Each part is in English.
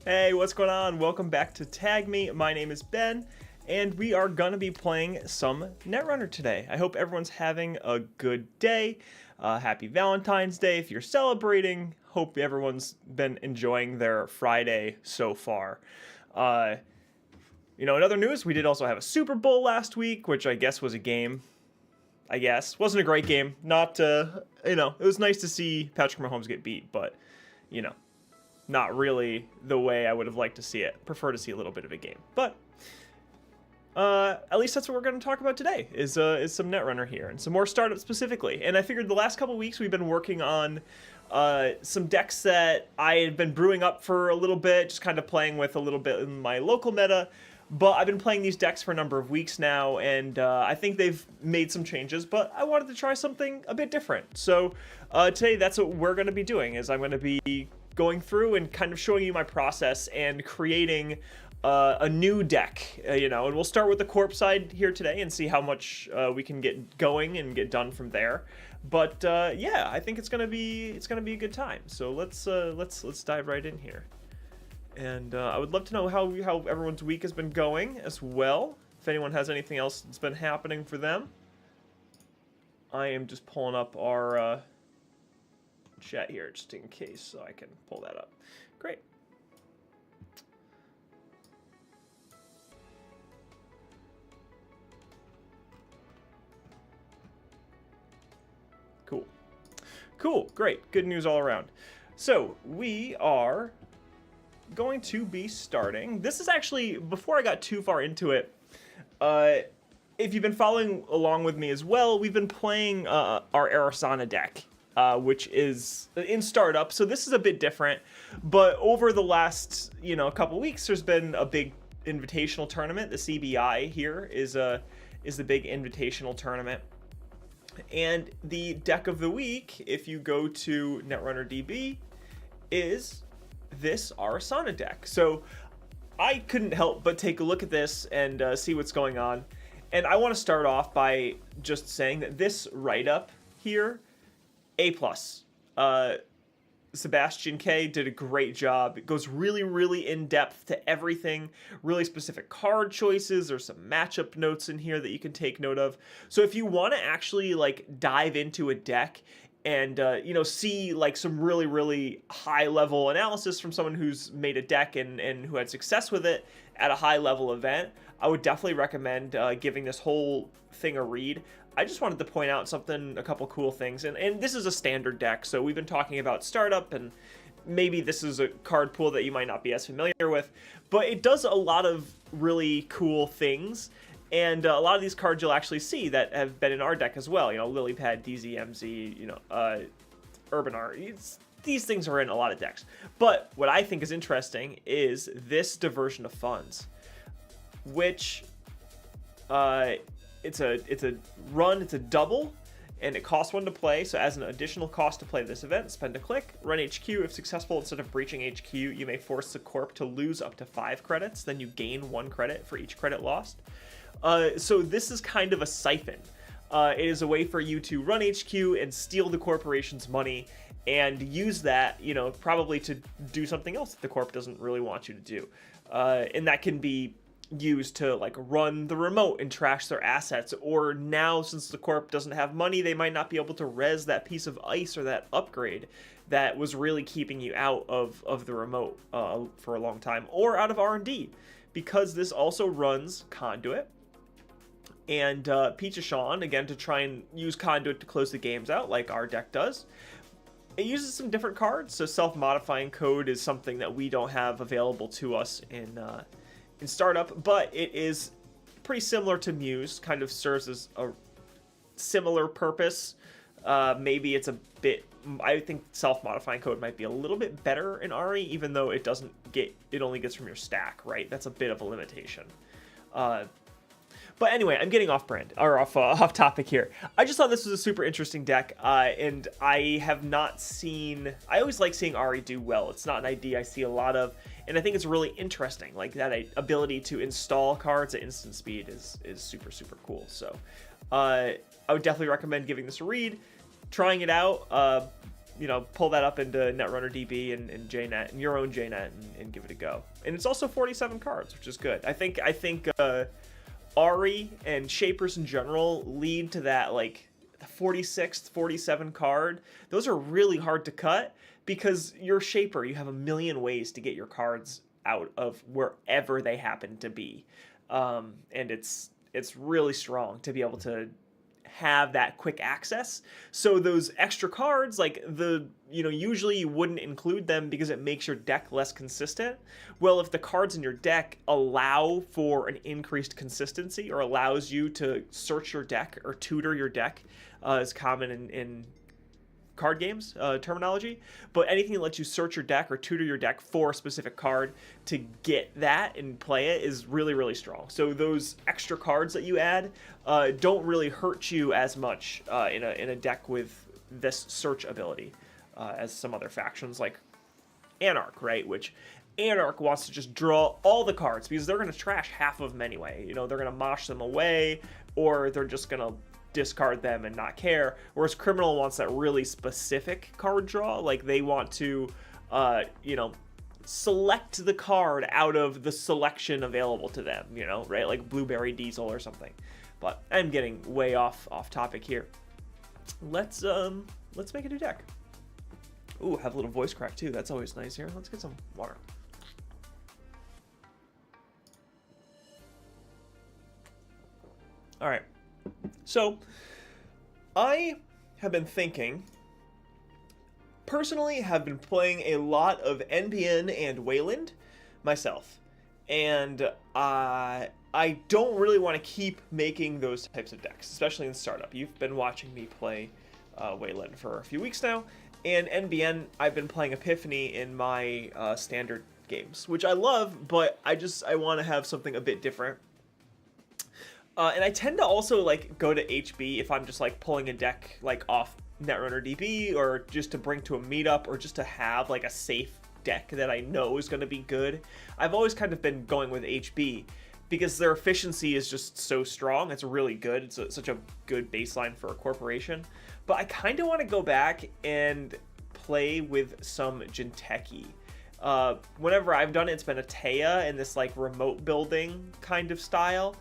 Hey, what's going on? Welcome back to Tag Me. My name is Ben, and we are going to be playing some Netrunner today. I hope everyone's having a good day. Happy Valentine's Day if you're celebrating. Hope everyone's been enjoying their Friday so far. In other news, we did also have a Super Bowl last week, which I guess was a game. Wasn't a great game. Not, it was nice to see Patrick Mahomes get beat, but, not really the way I would have liked to see it. Prefer to see a little bit of a game. But at least that's what we're going to talk about today, is some Netrunner here, and some more startups specifically. And I figured the last couple weeks we've been working on some decks that I had been brewing up for a little bit, just kind of playing with a little bit in my local meta. But I've been playing these decks for a number of weeks now, and I think they've made some changes, but I wanted to try something a bit different. So today that's what we're going to be doing, is I'm going to be going through and kind of showing you my process and creating a new deck, and we'll start with the corp side here today and see how much we can get going and get done from there. But yeah, I think it's gonna be a good time. So let's dive right in here. And I would love to know how everyone's week has been going as well. If anyone has anything else that's been happening for them. I am just pulling up our chat here just in case, so I can pull that up. Great. Cool, great, good news all around. So we are going to be starting. This is actually, before I got too far into it, if you've been following along with me as well, we've been playing our Arasana deck, which is in startup, so this is a bit different. But over the last couple weeks, there's been a big invitational tournament. The CBI here is the big invitational tournament, and the deck of the week, if you go to Netrunner DB, is this Arasana deck. So I couldn't help but take a look at this and see what's going on. And I want to start off by just saying that this write-up here, A+. Sebastian K did a great job. It goes really, really in-depth to everything, really specific card choices. There's some matchup notes in here that you can take note of. So if you want to actually dive into a deck and see some really, really high-level analysis from someone who's made a deck and who had success with it at a high-level event, I would definitely recommend giving this whole thing a read. I just wanted to point out a couple cool things, and this is a standard deck, so we've been talking about startup, and maybe this is a card pool that you might not be as familiar with, but it does a lot of really cool things, and a lot of these cards you'll actually see that have been in our deck as well, Lilypad, DZMZ, Urbanar, these things are in a lot of decks. But what I think is interesting is this diversion of funds, which it's a double, and it costs 1 to play. So as an additional cost to play this event, spend a click, run HQ. If successful, instead of breaching HQ, you may force the corp to lose up to 5 credits. Then you gain 1 credit for each credit lost. So this is kind of a siphon. It is a way for you to run HQ and steal the corporation's money and use that, probably to do something else that the corp doesn't really want you to do. And that can be used to run the remote and trash their assets, or now since the corp doesn't have money, they might not be able to res that piece of ice or that upgrade that was really keeping you out of the remote for a long time, or out of R&D, because this also runs Conduit and Pizza Sean, again, to try and use Conduit to close the games out like our deck does. It uses some different cards, so self-modifying code is something that we don't have available to us in startup, but it is pretty similar to Muse, kind of serves as a similar purpose. Maybe it's a bit, I think self-modifying code might be a little bit better in RE, even though it only gets from your stack, right? That's a bit of a limitation. But anyway, I'm getting off topic here. I just thought this was a super interesting deck, and I have not seen, I always like seeing Ari do well. It's not an idea I see a lot of, and I think it's really interesting. That ability to install cards at instant speed is super, super cool. So I would definitely recommend giving this a read, trying it out. pull that up into Netrunner DB and JNet and your own JNet and give it a go. And it's also 47 cards, which is good. I think Ari and Shapers in general lead to that, like, 46th, 47 card. Those are really hard to cut because you're Shaper. You have a million ways to get your cards out of wherever they happen to be. And it's really strong to be able to have that quick access. So those extra cards, like usually you wouldn't include them because it makes your deck less consistent. Well, if the cards in your deck allow for an increased consistency or allows you to search your deck or tutor your deck, is common in card games terminology, but anything that lets you search your deck or tutor your deck for a specific card to get that and play it is really, really strong. So those extra cards that you add don't really hurt you as much in a deck with this search ability as some other factions like Anarch, right? Which Anarch wants to just draw all the cards because they're going to trash half of them anyway. They're going to mosh them away, or they're just going to discard them and not care, whereas Criminal wants that really specific card draw. Like, they want to select the card out of the selection available to them, right? Like Blueberry Diesel or something. But I'm getting way off topic here. Let's make a new deck. Ooh, have a little voice crack too. That's always nice here. Let's get some water. All right. So, I have been thinking, personally have been playing a lot of NBN and Wayland myself, and I don't really want to keep making those types of decks, especially in startup. You've been watching me play Wayland for a few weeks now, and NBN, I've been playing Epiphany in my standard games, which I love, but I want to have something a bit different. And I tend to also go to HB if I'm just pulling a deck off Netrunner DB, or just to bring to a meetup, or just to have a safe deck that I know is going to be good. I've always kind of been going with HB because their efficiency is just so strong. It's really good. It's such a good baseline for a corporation. But I kind of want to go back and play with some Jinteki. Whenever I've done it, it's been a Taya in this remote building kind of style.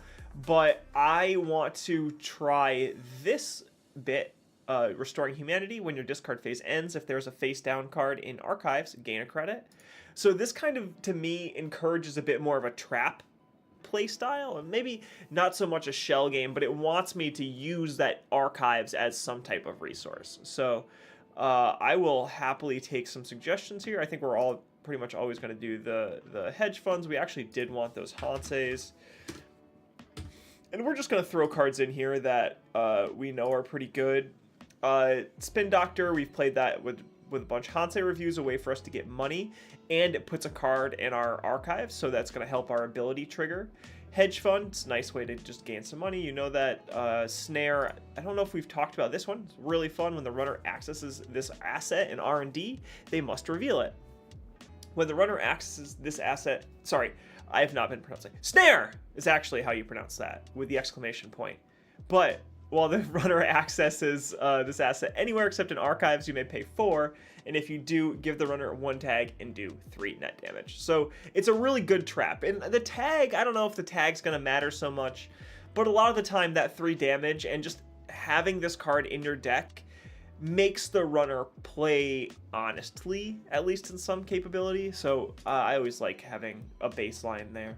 But I want to try this bit, Restoring Humanity. When your discard phase ends, if there's a face down card in Archives, gain a credit. So this kind of, to me, encourages a bit more of a trap play style, and maybe not so much a shell game, but it wants me to use that Archives as some type of resource. So I will happily take some suggestions here. I think we're all pretty much always going to do the hedge funds. We actually did want those Hanseis. And we're just going to throw cards in here that we know are pretty good. Spin Doctor, we've played that with a bunch of Hansei reviews, a way for us to get money, and it puts a card in our archives, so that's going to help our ability trigger. Hedge Fund, it's a nice way to just gain some money. You know that. Snare, I don't know if we've talked about this one. It's really fun. When the runner accesses this asset in R&D, they must reveal it. When the runner accesses this asset, sorry, I have not been pronouncing. Snare is actually how you pronounce that, with the exclamation point. But while the runner accesses this asset anywhere except in Archives, you may pay 4, and if you do, give the runner 1 tag and do 3 net damage. So it's a really good trap. And the tag, I don't know if the tag's going to matter so much, but a lot of the time that 3 damage and just having this card in your deck makes the runner play honestly, at least in some capability. So I always like having a baseline there.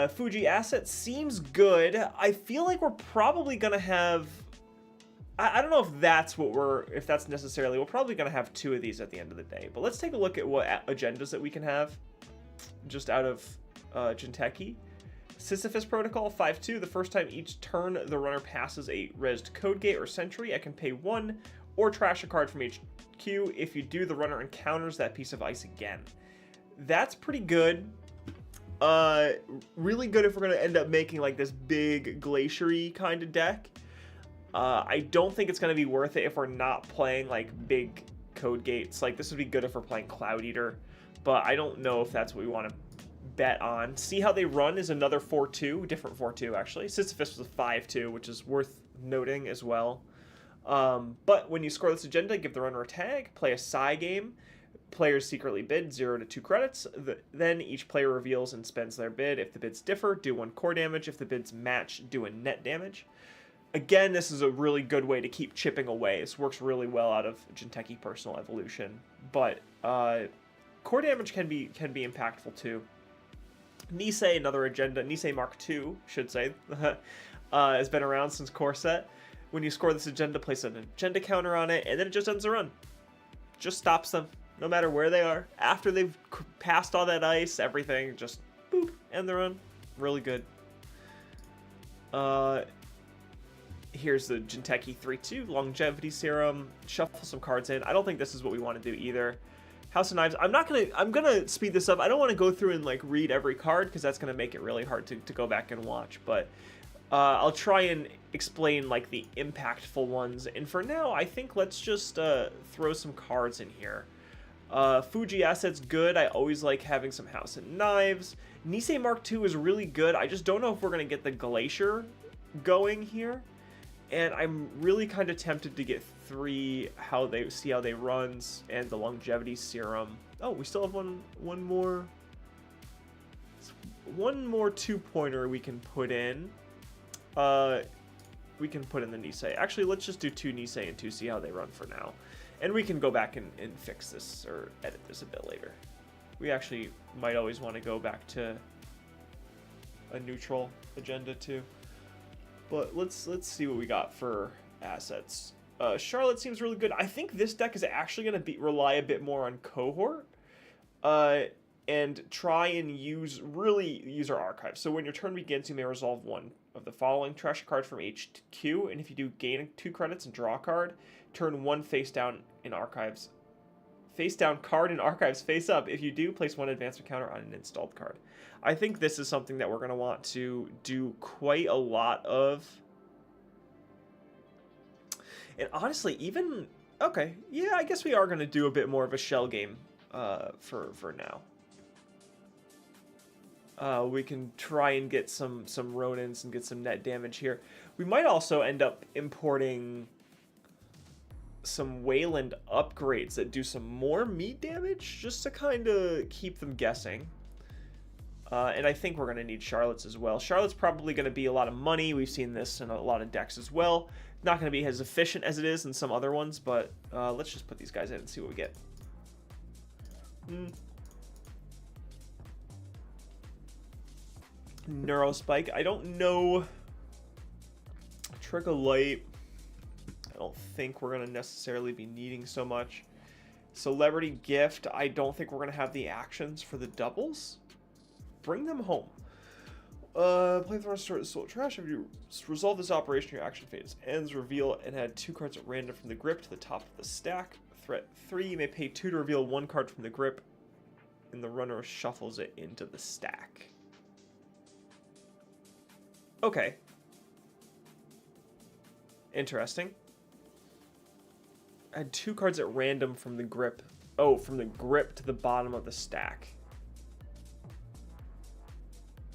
Fuji asset seems good. I feel like we're probably gonna have, I don't know if that's necessarily, we're probably gonna have 2 of these at the end of the day. But let's take a look at what agendas that we can have just out of Jinteki. Sisyphus Protocol 5-2. The first time each turn the runner passes a rezzed code gate or sentry, I can pay 1 or trash a card from each queue. If you do, the runner encounters that piece of ice again. That's pretty good. Really good if we're going to end up making this big glacier-y kind of deck. I don't think it's going to be worth it if we're not playing big code gates. This would be good if we're playing Cloud Eater, but I don't know if that's what we want to bet on. See How They Run is another 4-2, different 4-2 actually. Sisyphus was a 5-2, which is worth noting as well. But when you score this agenda, give the runner a tag, play a psi game. Players secretly bid 0 to 2 credits. Then each player reveals and spends their bid. If the bids differ, do 1 core damage. If the bids match, do a net damage. Again, this is a really good way to keep chipping away. This works really well out of Jinteki Personal Evolution. But core damage can be impactful too. Nisei, another agenda, Nisei Mark II, should say, has been around since core set. When you score this agenda, place an agenda counter on it, and then it just ends the run. Just stops them, no matter where they are. After they've passed all that ice, everything, just boop, end the run. Really good. Here's the Jinteki 3-2, Longevity Serum. Shuffle some cards in. I don't think this is what we want to do either. House of Knives. I'm gonna speed this up. I don't want to go through and like read every card because that's gonna make it really hard to go back and watch. But I'll try and explain like the impactful ones. And for now, I think let's just throw some cards in here. Fuji Asset's good. I always like having some House of Knives. Nisei Mark II is really good. I just don't know if we're gonna get the Glacier going here. And I'm really kind of tempted to get 3 how they runs and the Longevity Serum. Oh, we still have one more 2-pointer we can put in. We can put in the Nisei. Actually, let's just do 2 Nisei and 2 see how they run for now. And we can go back and fix this or edit this a bit later. We actually might always want to go back to a neutral agenda too. But let's see what we got for assets. Charlotte seems really good. I think this deck is actually going to rely a bit more on cohort. And try and really use our archive. So when your turn begins, you may resolve one of the following. Trash a card from HQ, and if you do, gain 2 credits and draw a card. Turn 1 face down in archives. Face down card in archives face up. If you do, place 1 advancement counter on an installed card. I think this is something that we're going to want to do quite a lot of. And honestly, even... Okay, yeah, I guess we are going to do a bit more of a shell game for now. We can try and get some Ronins and get some net damage here. We might also end up importing some Wayland upgrades that do some more meat damage, just to kind of keep them guessing. And I think we're going to need Charlotte's as well. Charlotte's probably going to be a lot of money. We've seen this in a lot of decks as well. Not going to be as efficient as it is in some other ones, but let's just put these guys in and see what we get. Neurospike. I don't know. Trigger Light. I don't think we're going to necessarily be needing so much. Celebrity Gift. I don't think we're going to have the actions for the doubles. Bring them home. Play the run, start the soul trash. If you resolve this operation, your action phase ends. Reveal and add 2 cards at random from the grip to the top of the stack. Threat 3. You may pay 2 to reveal 1 card from the grip, and the runner shuffles it into the stack. Okay. Interesting. Add 2 cards at random from the grip. Oh, from the grip to the bottom of the stack.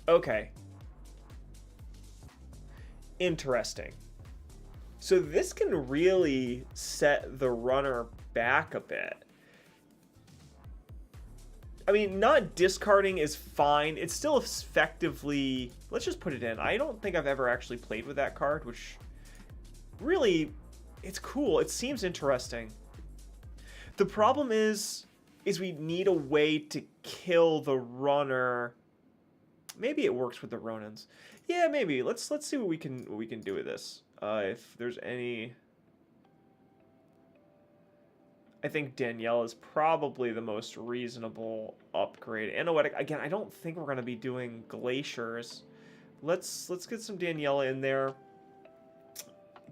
Okay. Interesting. So this can really set the runner back a bit. I mean, not discarding is fine. It's still effectively... Let's just put it in. I don't think I've ever actually played with that card, which really... It's cool. It seems interesting. The problem is we need a way to kill the runner. Maybe it works with the Ronins. Yeah, maybe. Let's see what we can do with this. If there's any... I think Danielle is probably the most reasonable upgrade. Anoetic, again, I don't think we're going to be doing Glaciers. Let's get some Danielle in there.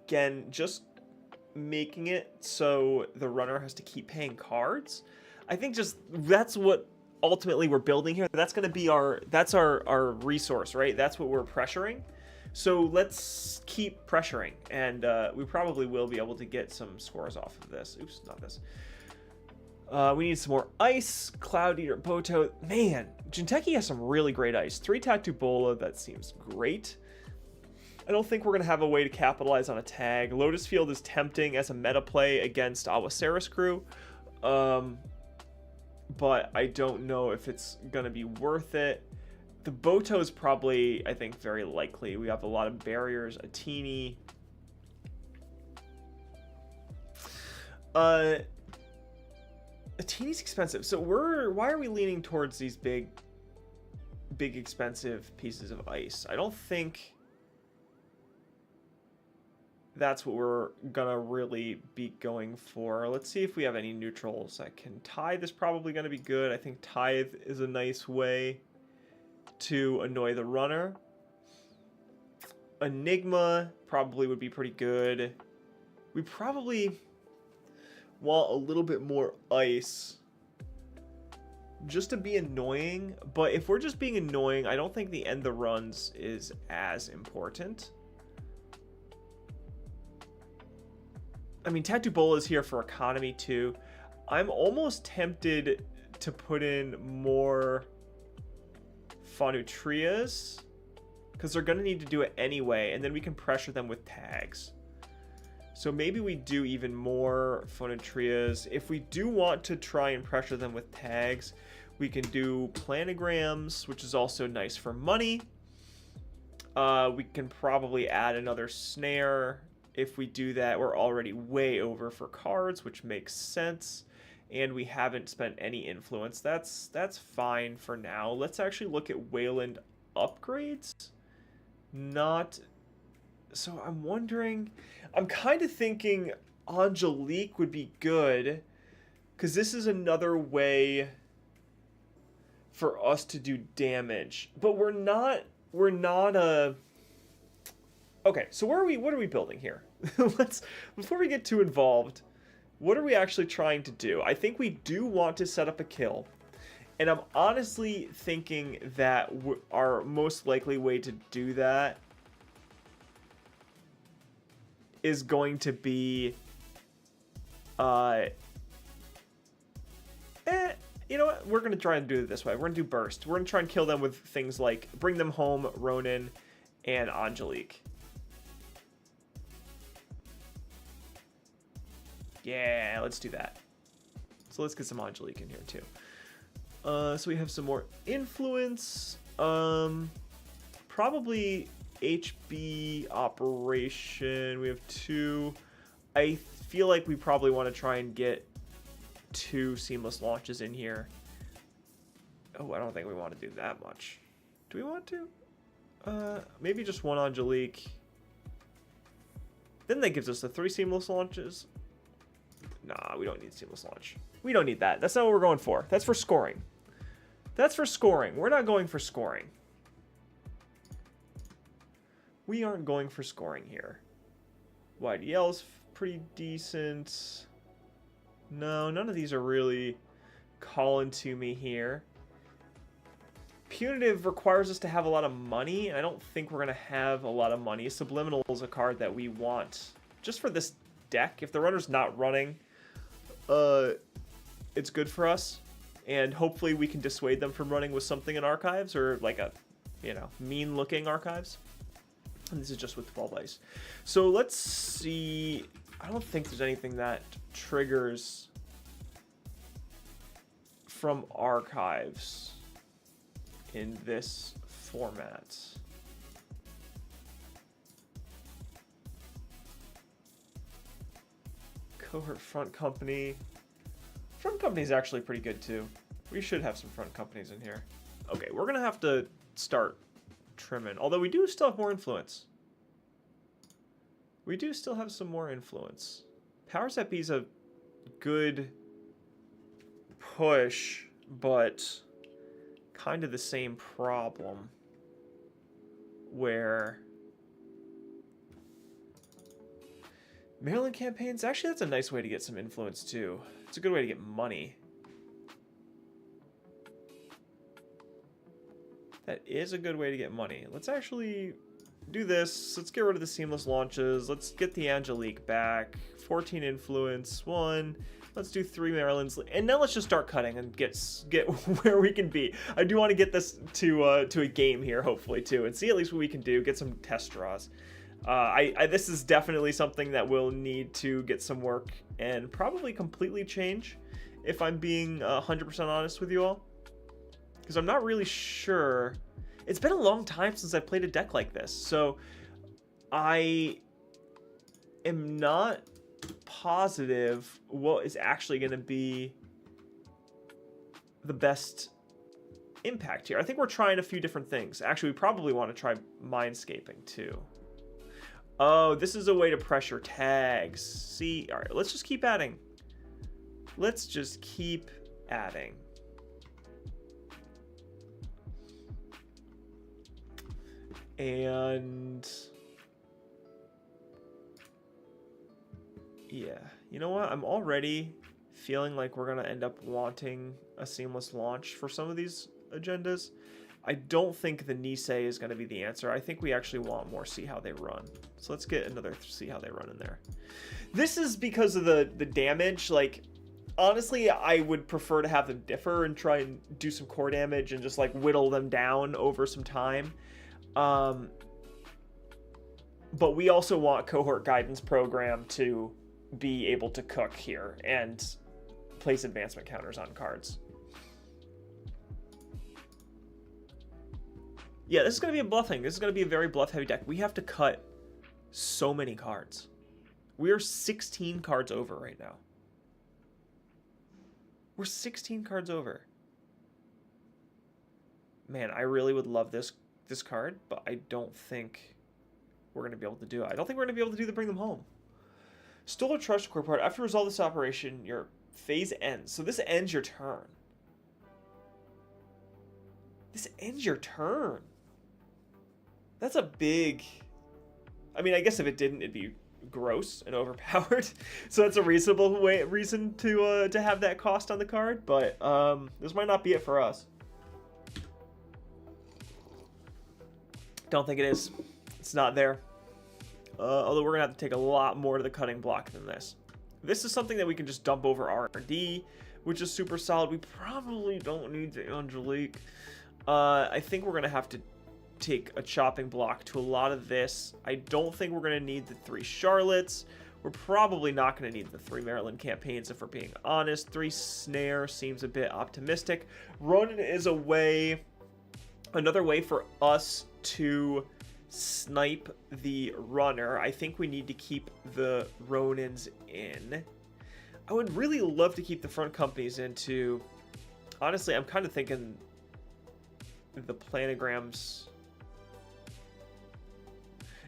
Again, just making it so the runner has to keep paying cards. I think just that's what ultimately we're building here. That's going to be our resource, right? That's what we're pressuring. So let's keep pressuring, and we probably will be able to get some scores off of this. Oops, not this. We need some more ice. Cloud Eater, Boto. Man, Jinteki has some really great ice. 3 Tattoo Bola, that seems great. I don't think we're going to have a way to capitalize on a tag. Lotus Field is tempting as a meta play against Awaceris crew. But I don't know if it's going to be worth it. The Boto is probably, I think, very likely. We have a lot of barriers. A teeny. A teeny's expensive. So why are we leaning towards these big expensive pieces of ice? I don't think that's what we're gonna really be going for. Let's see if we have any neutrals. I can Tithe is probably gonna be good. I think Tithe is a nice way to annoy the runner. Enigma probably would be pretty good. We probably want a little bit more ice just to be annoying, but if we're just being annoying, I don't think the end the runs is as important. I mean, Tattoo Bola is here for economy too. I'm almost tempted to put in more Fanutrias because they're going to need to do it anyway, and then we can pressure them with tags. So maybe we do even more Fanutrias. If we do want to try and pressure them with tags, we can do planograms, which is also nice for money. We can probably add another snare. If we do that, we're already way over for cards, which makes sense. And we haven't spent any influence. That's fine for now. Let's actually look at Wayland upgrades. So I'm wondering, I'm kind of thinking Angelique would be good, because this is another way for us to do damage. But we're not okay, so what are we building here? Before we get too involved, what are we actually trying to do? I think we do want to set up a kill. And I'm honestly thinking that our most likely way to do that is going to be, you know what? We're going to try and do it this way. We're going to do Burst. We're going to try and kill them with things like Bring Them Home, Ronin, and Angelique. Yeah, let's do that. So let's get some Angelique in here too. So we have some more influence. Probably HB operation. We have 2. I feel like we probably want to try and get 2 seamless launches in here. Oh, I don't think we want to do that much. Do we want to? Maybe just 1 Angelique. Then that gives us the 3 seamless launches. Nah, we don't need seamless launch. We don't need that. That's not what we're going for. That's for scoring. That's for scoring. We're not going for scoring. We aren't going for scoring here. YDL's pretty decent. No, none of these are really calling to me here. Punitive requires us to have a lot of money, and I don't think we're going to have a lot of money. Subliminal is a card that we want just for this deck. If the runner's not running, it's good for us, and hopefully we can dissuade them from running with something in archives, or like a, you know, mean looking archives. And this is just with 12 ice. So let's see. I don't think there's anything that triggers from archives in this format. Cohort front company. Front company is actually pretty good too. We should have some front companies in here. Okay, we're gonna have to start trimming. Although we do still have more influence. We do still have some more influence. Powers That Be's a good push, but kind of the same problem where Maryland campaigns, actually that's a nice way to get some influence too. It's a good way to get money. That is a good way to get money. Let's actually do this. Let's get rid of the seamless launches. Let's get the Angelique back. 14 influence, 1. Let's do 3 Maryland's, and now let's just start cutting and get where we can be. I do want to get this to a game here, hopefully too, and see at least what we can do. Get some test draws. This is definitely something that will need to get some work and probably completely change, if I'm being 100% honest with you all. Because I'm not really sure. It's been a long time since I played a deck like this, so I am not positive what is actually going to be the best impact here. I think we're trying a few different things. Actually, we probably want to try mindscaping too. Oh, this is a way to pressure tags. See, all right, let's just keep adding. Let's just keep adding. And yeah, you know what? I'm already feeling like we're going to end up wanting a seamless launch for some of these agendas. I don't think the Nisei is going to be the answer. I think we actually want more see how they run. So let's get another see how they run in there. This is because of the damage. Like, honestly, I would prefer to have them differ and try and do some core damage and just like whittle them down over some time. But we also want Cohort Guidance Program to be able to cook here and place advancement counters on cards. Yeah, this is going to be a bluffing. This is going to be a very bluff-heavy deck. We have to cut so many cards. We are 16 cards over right now. We're 16 cards over. Man, I really would love this card, but I don't think we're going to be able to do it. I don't think we're going to be able to do the bring them home. Stole a Trust Core part. After you resolve this operation, your phase ends. So this ends your turn. This ends your turn. That's a big... I mean, I guess if it didn't, it'd be gross and overpowered. So that's a reasonable reason to have that cost on the card. But this might not be it for us. Don't think it is. It's not there. Although we're going to have to take a lot more to the cutting block than this. This is something that we can just dump over R&D, which is super solid. We probably don't need the Angelique. I think we're going to have to take a chopping block to a lot of this. I don't think we're going to need the 3 Charlottes. We're probably not going to need the 3 Maryland campaigns, if we're being honest. 3 Snare seems a bit optimistic. Ronin is another way for us to snipe the runner. I think we need to keep the Ronins in. I would really love to keep the front companies in too. Honestly, I'm kind of thinking the planograms.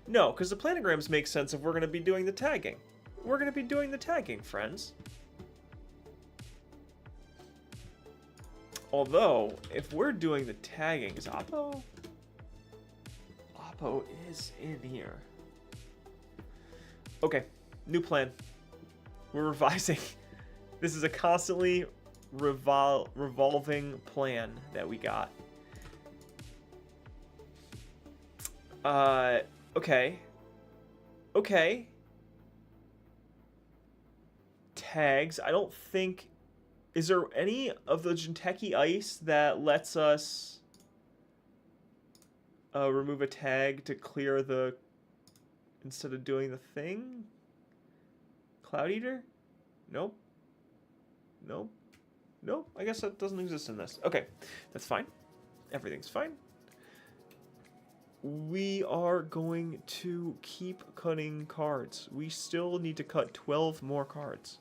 No, because the planograms make sense if we're going to be doing the tagging. We're going to be doing the tagging, friends. Although, if we're doing the tagging, is Oppo? Oppo is in here. Okay, new plan. We're revising. This is a constantly revolving plan that we got. Okay. Okay. Tags. I don't think... Is there any of the Jinteki Ice that lets us remove a tag to clear the... instead of doing the thing? Cloud Eater? Nope. Nope. Nope. I guess that doesn't exist in this. Okay. That's fine. Everything's fine. We are going to keep cutting cards. We still need to cut 12 more cards.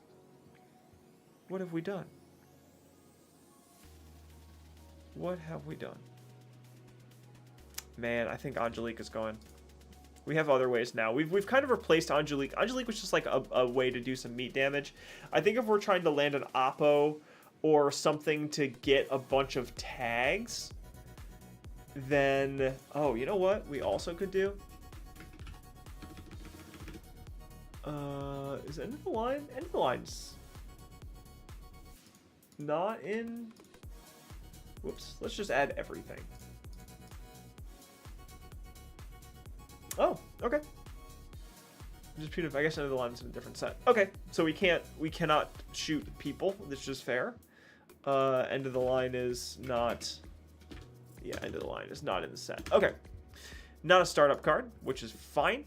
What have we done? What have we done? Man, I think Angelique is going. We have other ways now. We've kind of replaced Angelique. Angelique was just like a way to do some meat damage. I think if we're trying to land an Oppo or something to get a bunch of tags, then... Oh, you know what we also could do? Is End of the Line? End of the Line's not in... Whoops. Let's just add everything. Oh, okay. Just punitive. I guess End of the Line's in a different set. Okay, so we cannot shoot people. That's just fair. End of the Line is not... Yeah, End of the Line is not in the set. Okay. Not a startup card, which is fine.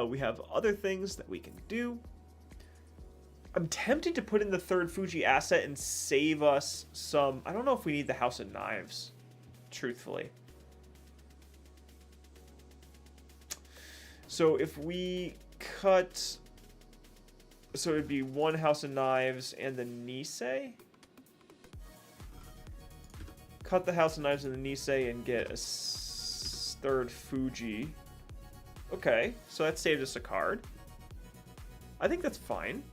We have other things that we can do. I'm tempted to put in the third Fuji asset and save us some... I don't know if we need the House of Knives, truthfully. So if we cut... So it would be one House of Knives and the Nisei. Cut the House of Knives and the Nisei and get a third Fuji. Okay, so that saved us a card. I think that's fine.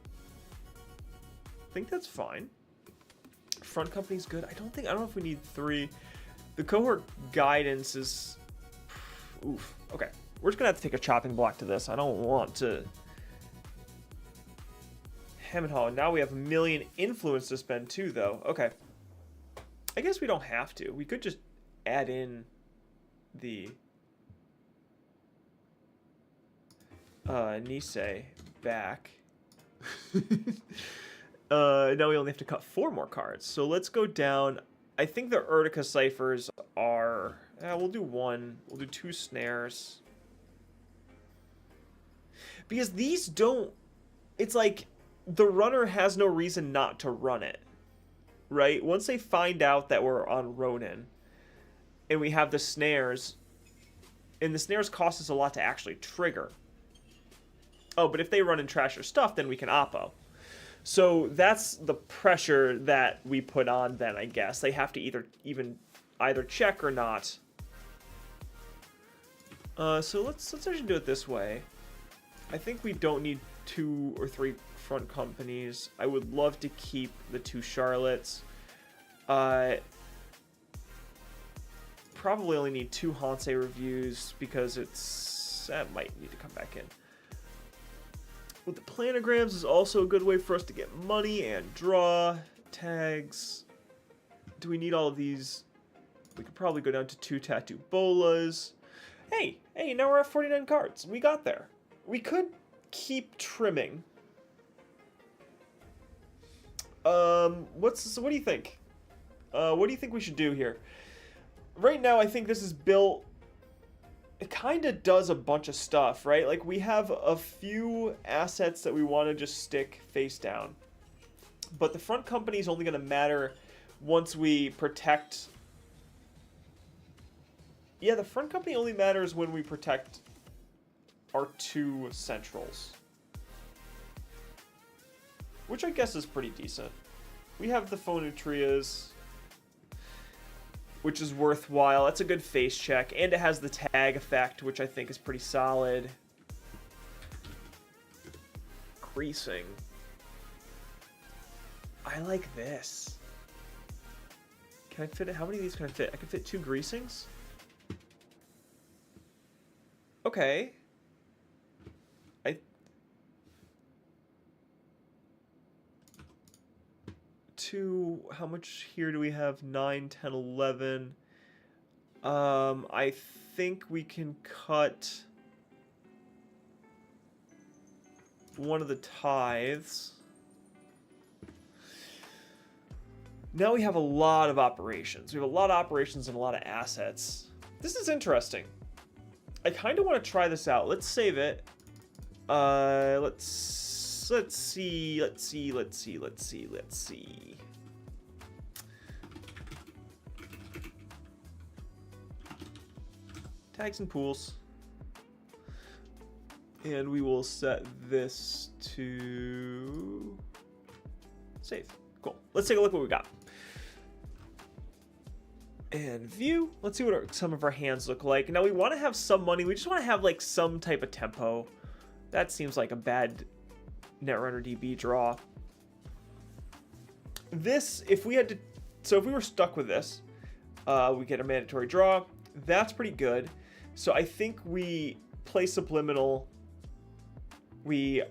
Front company's good. I don't know if we need 3. The cohort guidance is... Oof. Okay. We're just gonna have to take a chopping block to this. I don't want to... Hem and haw. Now we have a million influence to spend too, though. Okay. I guess we don't have to. We could just add in the... Nisei back. Now we only have to cut 4 more cards. So let's go down. I think the Urtica ciphers are... we'll do 1. We'll do 2 snares. Because these don't... It's like the runner has no reason not to run it. Right? Once they find out that we're on Ronin and we have the snares, and the snares cost us a lot to actually trigger. Oh, but if they run and trash your stuff, then we can oppo. So that's the pressure that we put on then, I guess. They have to either check or not. So let's actually do it this way. I think we don't need 2 or 3 front companies. I would love to keep the 2 Charlottes. Probably only need 2 Hansei reviews because that might need to come back in. With the planograms is also a good way for us to get money and draw tags. Do we need all of these? We could probably go down to 2 tattoo bolas. Hey, now we're at 49 cards. We got there. We could keep trimming. What do you think? What do you think we should do here? Right now, I think this is built... It kind of does a bunch of stuff, right? Like, we have a few assets that we want to just stick face down. But the front company is only going to matter once we protect... Yeah, the front company only matters when we protect our 2 centrals. Which I guess is pretty decent. We have the Phonutrias, which is worthwhile. That's a good face check, and it has the tag effect, which I think is pretty solid. Creasing. I like this. Can I fit it? How many of these can I fit? I can fit 2 greasings? Okay. How much here do we have? 9, 10, 11. I think we can cut one of the tithes. Now we have a lot of operations. We have a lot of operations and a lot of assets. This is interesting. I kind of want to try this out. Let's save it. Let's see. Tags and pools. And we will set this to save. Cool. Let's take a look at what we got. And view. Let's see what some of our hands look like. Now we want to have some money. We just want to have like some type of tempo. That seems like a bad Netrunner DB draw. This, if we had to, so if we were stuck with this, we get a mandatory draw. That's pretty good. So I think we play Subliminal. We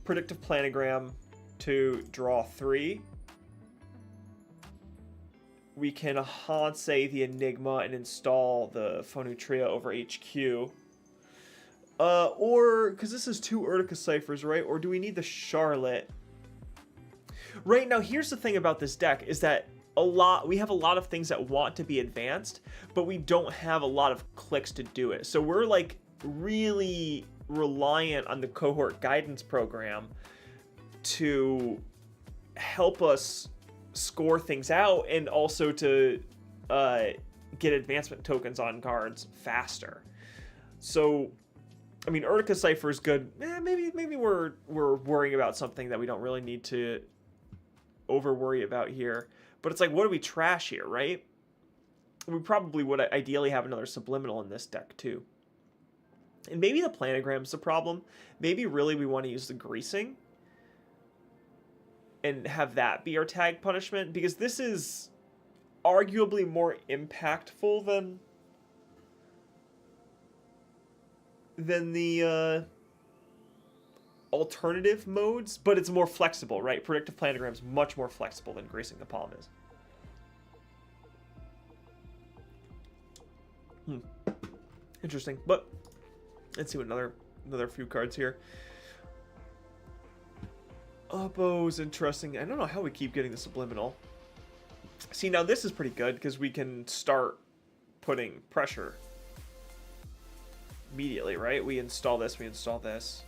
Predictive Planogram to draw 3. We can Hansei the Enigma and install the Phonutria over HQ. Or, because this is 2 Urtica ciphers, right? Or do we need the Charlotte? Right, now here's the thing about this deck, is that we have a lot of things that want to be advanced, but we don't have a lot of clicks to do it. So we're like really reliant on the cohort guidance program to help us score things out and also to get advancement tokens on cards faster. So I mean, Urtica Cipher is good. Maybe we're worrying about something that we don't really need to over worry about here. But it's like, what do we trash here, right? We probably would ideally have another Subliminal in this deck too. And maybe the Planogram's the problem. Maybe really we want to use the Greasing and have that be our tag punishment, because this is arguably more impactful than the alternative modes, but it's more flexible, right? Predictive Planogram is much more flexible than Greasing the Palm is. Interesting, but let's see what another few cards here. Oppo's interesting. I don't know how we keep getting the Subliminal. See, now this is pretty good because we can start putting pressure immediately, right? We install this, we install this.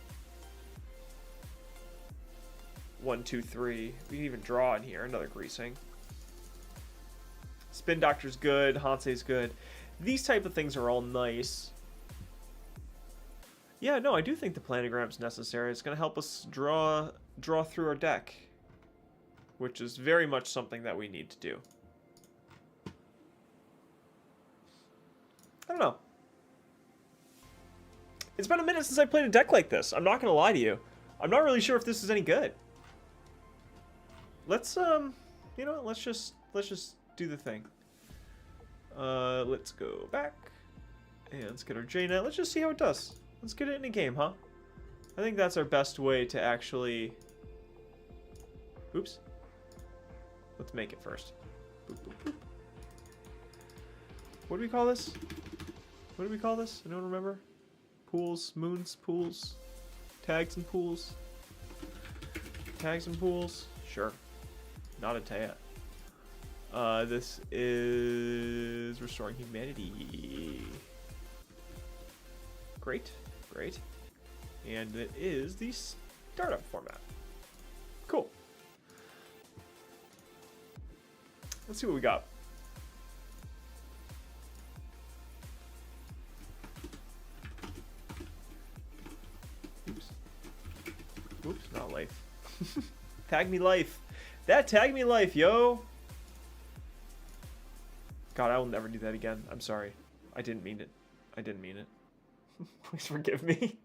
1, 2, 3. We can even draw in here, another Greasing. Spin Doctor's good, Hansei's good. These type of things are all nice. Yeah, no, I do think the Planogram's necessary. It's going to help us draw through our deck, which is very much something that we need to do. I don't know. It's been a minute since I played a deck like this. I'm not going to lie to you. I'm not really sure if this is any good. Let's, you know, let's just do the thing. Let's go back. And let's get our JNet. Let's just see how it does. Let's get it in a game, huh? I think that's our best way to actually... Oops. Let's make it first. Boop, boop, boop. What do we call this? What do we call this? Anyone remember? Pools, moons, pools, tags and pools. Tags and pools. Sure. Not a Taya. This is Restoring Humanity. Great, great. And it is the startup format. Cool. Let's see what we got. Oops. Oops, not life. Tag me life. That tag me life, yo. God, I will never do that again. I'm sorry. I didn't mean it. I didn't mean it. Please forgive me.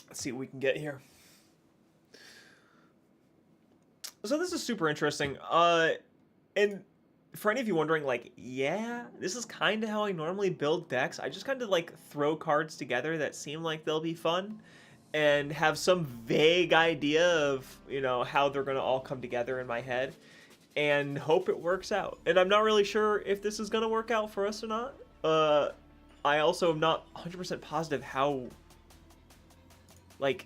Let's see what we can get here. So this is super interesting. And for any of you wondering, like, yeah, this is kind of how I normally build decks. I just kind of like throw cards together that seem like they'll be fun and have some vague idea of, you know, how they're going to all come together in my head and hope it works out. And I'm not really sure if this is going to work out for us or not. I also am not 100% positive how, like,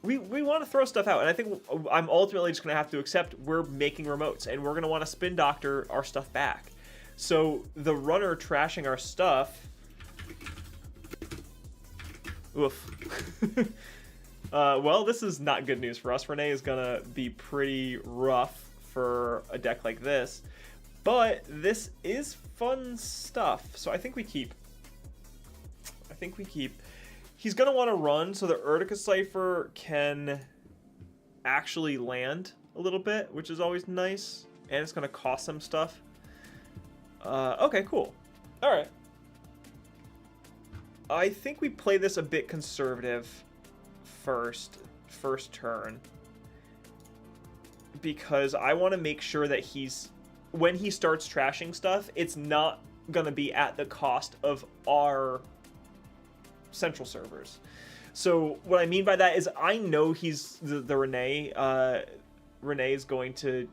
we want to throw stuff out. And I think I'm ultimately just going to have to accept we're making remotes and we're going to want to spin doctor our stuff back. So the runner trashing our stuff... Oof. Well, this is not good news for us. Renee is gonna be pretty rough for a deck like this, but this is fun stuff. So I think we keep. He's gonna want to run so the Urtica Cipher can actually land a little bit, which is always nice, and it's gonna cost some stuff. Okay, cool. All right. I think we play this a bit conservative first turn, because I want to make sure that when he starts trashing stuff, it's not going to be at the cost of our central servers. So what I mean by that is I know he's the Renee is going to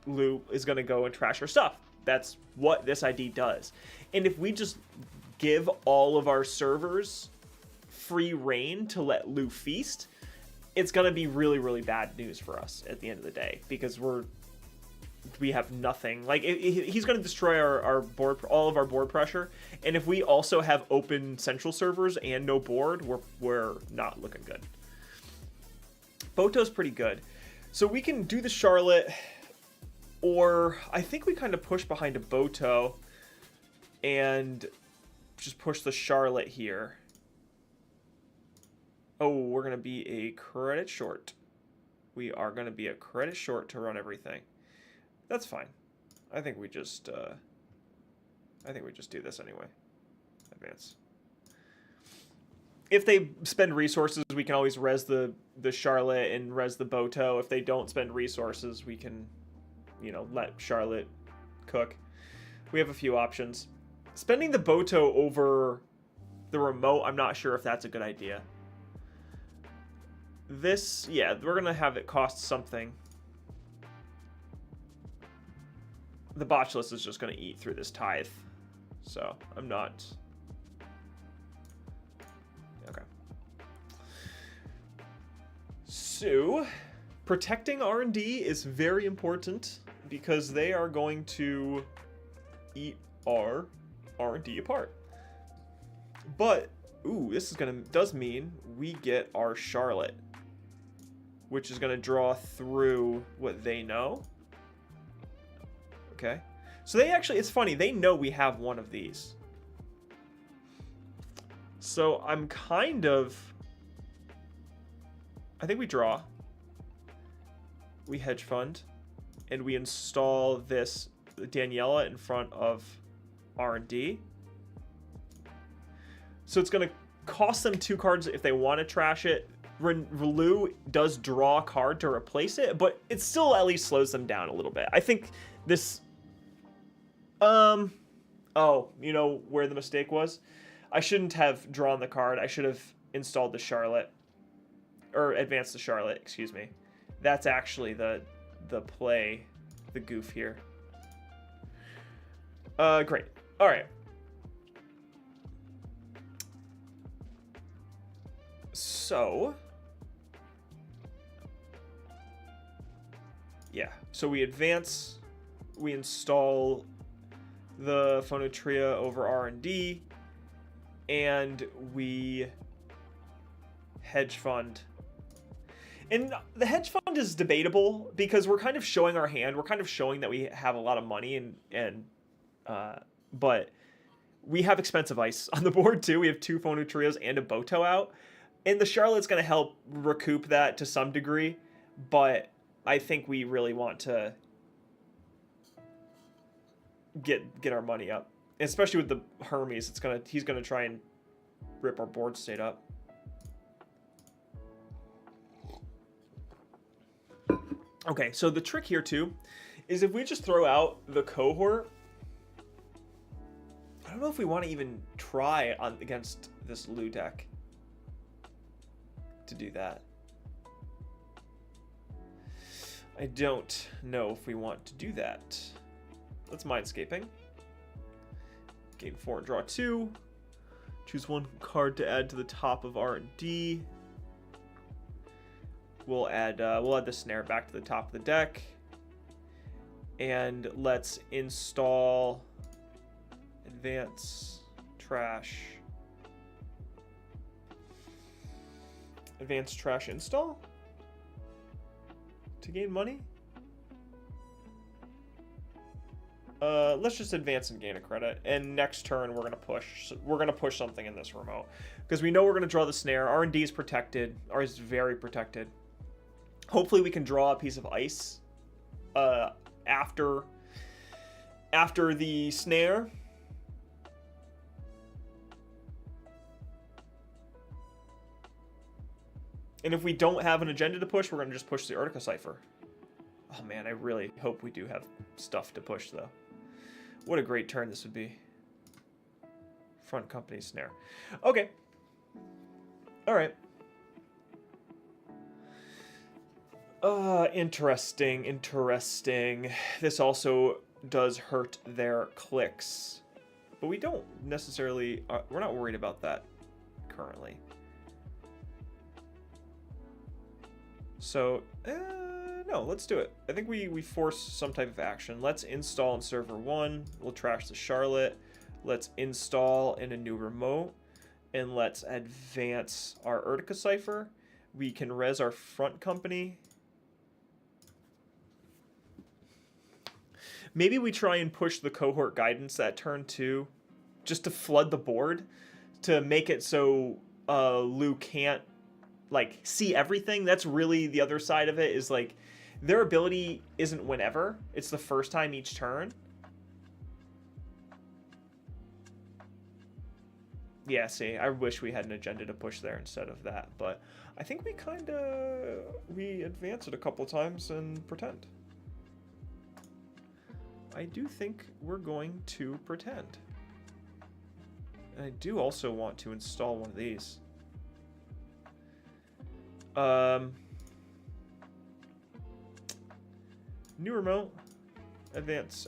go and trash her stuff. That's what this ID does. And if we just give all of our servers free reign to let Lou feast, it's going to be really, really bad news for us at the end of the day, because we have nothing. Like, he's going to destroy our board, all of our board pressure. And if we also have open central servers and no board, we're not looking good. Boto's pretty good. So we can do the Charlotte, or I think we kind of push behind a Boto and just push the Charlotte here. Oh, we're going to be a credit short. We are going to be a credit short to run everything. That's fine. I think we just do this anyway. Advance. If they spend resources, we can always res the Charlotte and res the Boto. If they don't spend resources, we can, you know, let Charlotte cook. We have a few options. Spending the Boto over the remote, I'm not sure if that's a good idea. This, yeah, we're going to have it cost something. The botchless is just going to eat through this tithe. So, I'm not... Okay. So, protecting R&D is very important because they are going to eat our R&D apart. But, ooh, this is does mean we get our Charlotte, which is going to draw through what they know. Okay. So they actually, it's funny, they know we have one of these. So I'm kind of, I think we draw. We hedge fund. And we install this Daniela in front of R&D. So it's going to cost them 2 cards if they want to trash it. Relu does draw a card to replace it, but it still at least slows them down a little bit. I think this... Oh, you know where the mistake was? I shouldn't have drawn the card. I should have installed the Charlotte. Or advanced the Charlotte, excuse me. That's actually the play, the goof here. Great. Alright. So... yeah, so we advance, we install the Phonotria over R&D, and we hedge fund. And the hedge fund is debatable because we're kind of showing our hand. We're kind of showing that we have a lot of money, but we have expensive ice on the board too. We have 2 Phonotrias and a Boto out, and the Charlotte's going to help recoup that to some degree, but I think we really want to get our money up, especially with the Hermes. He's gonna try and rip our board state up. Okay, so the trick here too is if we just throw out the cohort, I don't know if we want to even try against this Lu deck to do that. I don't know if we want to do that. Let's Mindscaping. Gain 4 and draw 2. Choose 1 card to add to the top of R&D. We'll add the snare back to the top of the deck. And let's install Advance Trash. Advanced Trash install to gain money. Let's just advance and gain a credit, and next turn we're gonna push something in this remote because we know we're gonna draw the snare. R&D is protected. R is very protected. Hopefully we can draw a piece of ice after the snare. And if we don't have an agenda to push, we're going to just push the Urtica Cipher. Oh man, I really hope we do have stuff to push though. What a great turn this would be. Front company snare. Okay. Alright. Interesting. This also does hurt their clicks. But we don't necessarily... we're not worried about that currently. So, no, let's do it. I think we force some type of action. Let's install in server 1. We'll trash the Charlotte. Let's install in a new remote. And let's advance our Urtica cipher. We can res our front company. Maybe we try and push the cohort guidance that turn 2 just to flood the board to make it so Lou can't like see everything. That's really the other side of it, is like their ability isn't whenever, it's the first time each turn. Yeah, see, I wish we had an agenda to push there instead of that, but I think we advance it a couple times and pretend. I do think we're going to pretend. And I do also want to install one of these. New remote. Advance.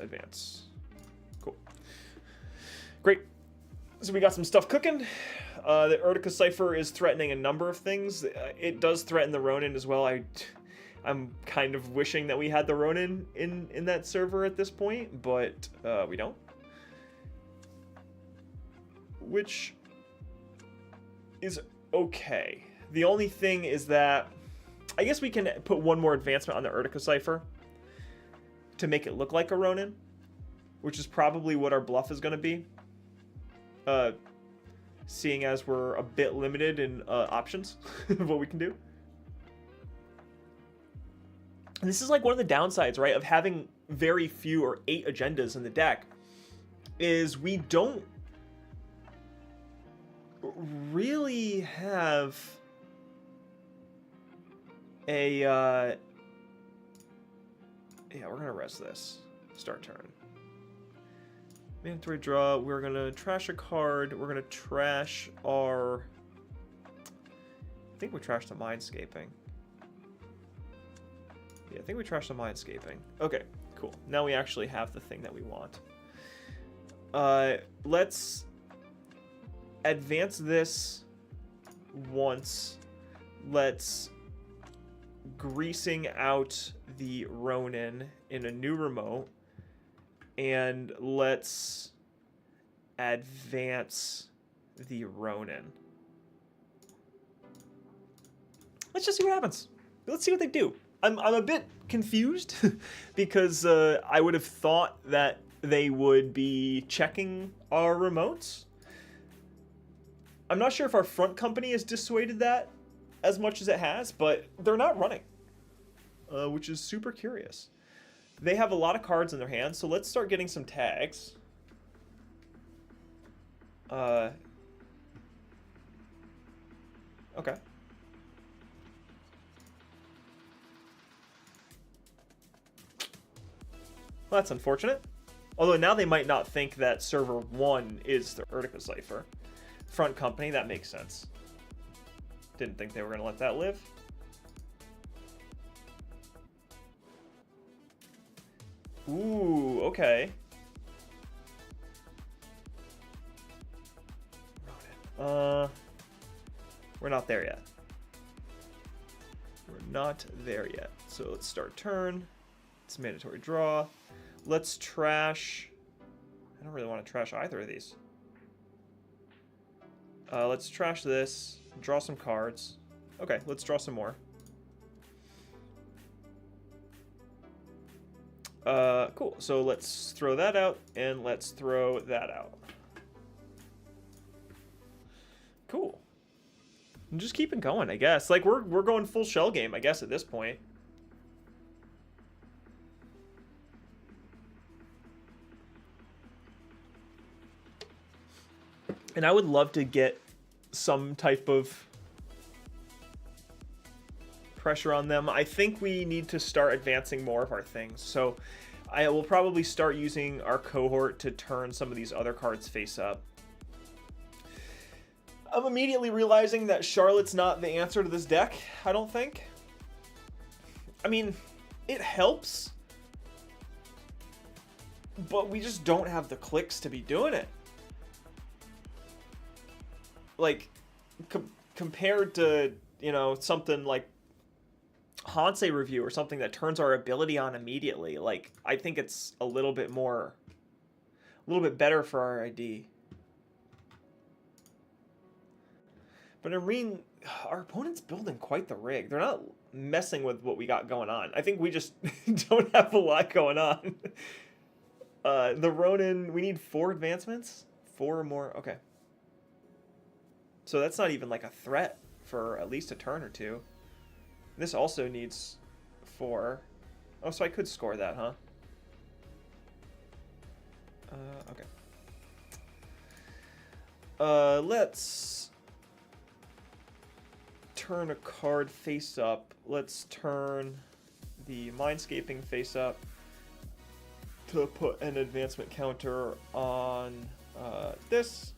Cool. Great. So we got some stuff cooking. The Urtica cipher is threatening a number of things. It does threaten the Ronin as well. I'm kind of wishing that we had the Ronin in that server at this point, but we don't. Which is okay. The only thing is that I guess we can put one more advancement on the Urtica cipher to make it look like a Ronin, which is probably what our bluff is going to be. Seeing as we're a bit limited in options of what we can do. And this is like one of the downsides, right, of having very few or 8 agendas in the deck, is we don't really have a yeah, we're gonna rest this. Start turn. Mandatory draw. We're gonna trash a card. We're gonna trash our, I think we trashed the Mindscaping. Yeah, I think we trashed the Mindscaping. Okay, cool. Now we actually have the thing that we want. Let's advance this once. Let's greasing out the Ronin in a new remote. And let's advance the Ronin. Let's just see what happens. Let's see what they do. I'm a bit confused because I would have thought that they would be checking our remotes. I'm not sure if our front company has dissuaded that as much as it has, but they're not running, which is super curious. They have a lot of cards in their hands, so let's start getting some tags. Okay. Well, that's unfortunate. Although now they might not think that server 1 is the Urtica cipher. Front company, that makes sense. Didn't think they were going to let that live. Ooh, okay. We're not there yet. We're not there yet. So let's start turn. It's a mandatory draw. Let's trash. I don't really want to trash either of these. Let's trash this. Draw some cards. Okay, let's draw some more. Cool. So let's throw that out, and let's throw that out. Cool. And just keep it going, I guess. Like we're going full shell game, I guess, at this point. And I would love to get some type of pressure on them. I think we need to start advancing more of our things. So I will probably start using our cohort to turn some of these other cards face up. I'm immediately realizing that Charlotte's not the answer to this deck, I don't think. I mean, it helps, but we just don't have the clicks to be doing it. Like, compared to, you know, something like Hansei review or something that turns our ability on immediately. Like, I think it's a little bit better for our ID. But I mean, our opponent's building quite the rig. They're not messing with what we got going on. I think we just don't have a lot going on. The Ronin, we need 4 advancements? 4 or more? Okay. So that's not even like a threat for at least a turn or 2. This also needs 4. Oh, so I could score that, huh? Okay. Let's turn a card face up. Let's turn the Mindscaping face up to put an advancement counter on this.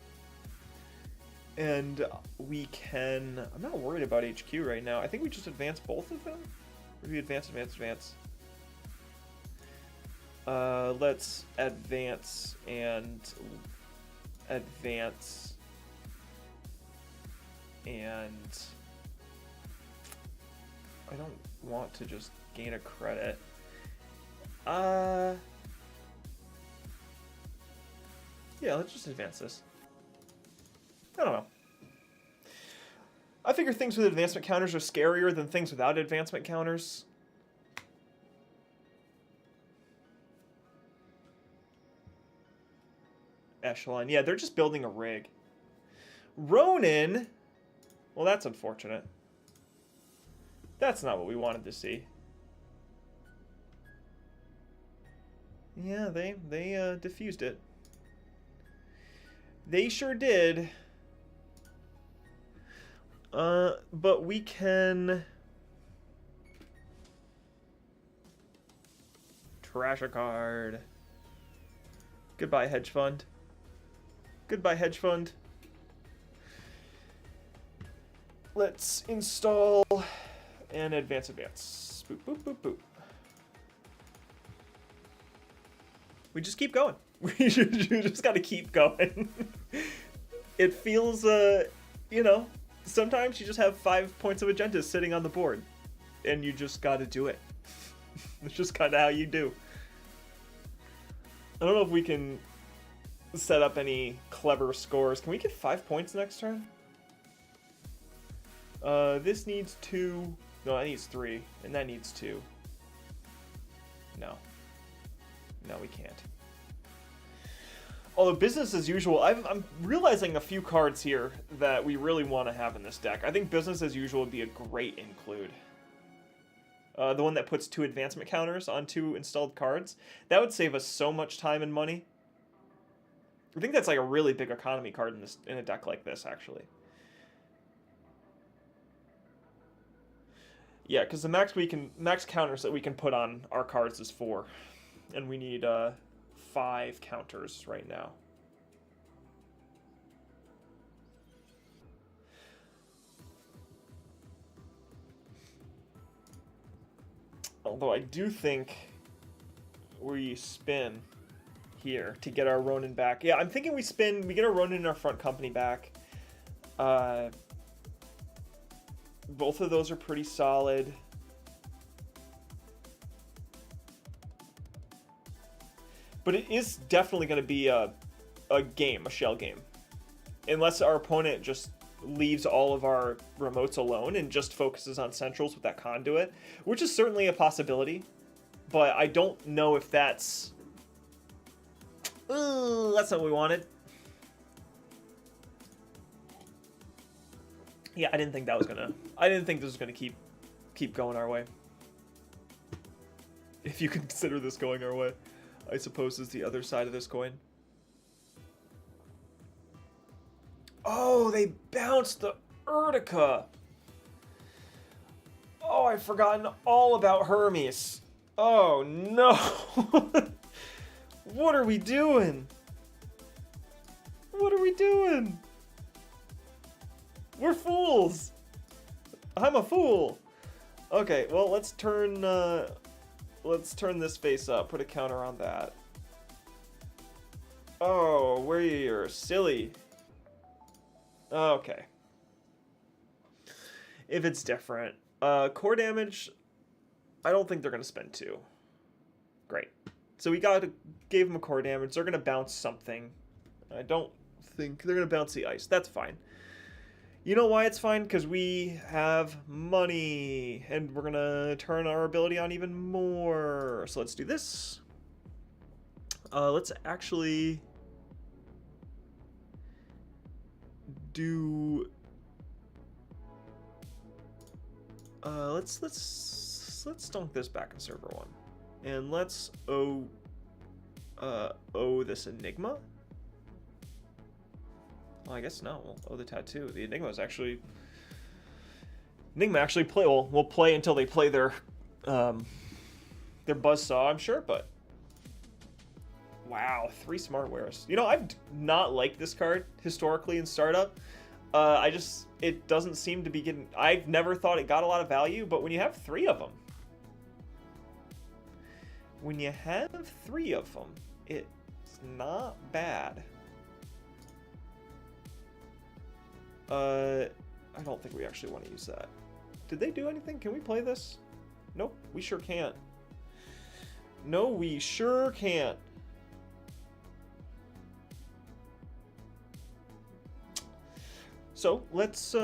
And we can... I'm not worried about HQ right now. I think we just advance both of them. Or do we advance, advance, advance? Let's advance and advance and I don't want to just gain a credit. Yeah, let's just advance this. I don't know. I figure things with advancement counters are scarier than things without advancement counters. Echelon. Yeah, they're just building a rig. Ronin. Well, that's unfortunate. That's not what we wanted to see. Yeah, they diffused it. They sure did. But we can trash a card. Goodbye, hedge fund. Goodbye, hedge fund. Let's install and advance. Boop, boop, boop, boop. We just keep going. You just gotta keep going. It feels, you know, sometimes you just have 5 points of agenda sitting on the board, and you just gotta do it. It's just kind of how you do. I don't know if we can set up any clever scores. Can we get 5 points next turn? This needs 2. No, that needs 3, and that needs 2. No. No, we can't. Although business as usual, I'm realizing a few cards here that we really want to have in this deck. I think business as usual would be a great include. The one that puts 2 advancement counters on 2 installed cards. That would save us so much time and money. I think that's like a really big economy card in a deck like this, actually. Yeah, because the max counters that we can put on our cards is 4, and we need 5 counters right now. Although I do think we spin here to get our Ronin back. Yeah, I'm thinking we spin, we get our Ronin and our front company back. Both of those are pretty solid. But it is definitely going to be a game, a shell game. Unless our opponent just leaves all of our remotes alone and just focuses on centrals with that conduit, which is certainly a possibility. But I don't know if that's... that's not what we wanted. Yeah, I didn't think that was gonna... I didn't think this was gonna keep going our way. If you consider this going our way, I suppose is the other side of this coin. Oh, they bounced the Urtica. Oh, I've forgotten all about Hermes. Oh, no. What are we doing? What are we doing? We're fools. I'm a fool. Okay, well, let's turn this face up. Put a counter on that. Oh, we're silly. Okay. If it's different. Core damage, I don't think they're going to spend 2. Great. So we gave them a core damage. They're going to bounce something. I don't think they're going to bounce the ice. That's fine. You know why it's fine? Because we have money. And we're going to turn our ability on even more. So let's do this. Let's actually do... let's dunk this back in server 1. And let's O this Enigma. Well, I guess no. We'll O the tattoo. The Enigma actually will play until they play their buzzsaw, I'm sure. But wow, 3 smart wares. You know, I've not liked this card historically in startup. It doesn't seem to be getting. I've never thought it got a lot of value, but when you have 3 of them. When you have 3 of them, it's not bad. I don't think we actually want to use that. Did they do anything? Can we play this? Nope, we sure can't. No, we sure can't. So, let's,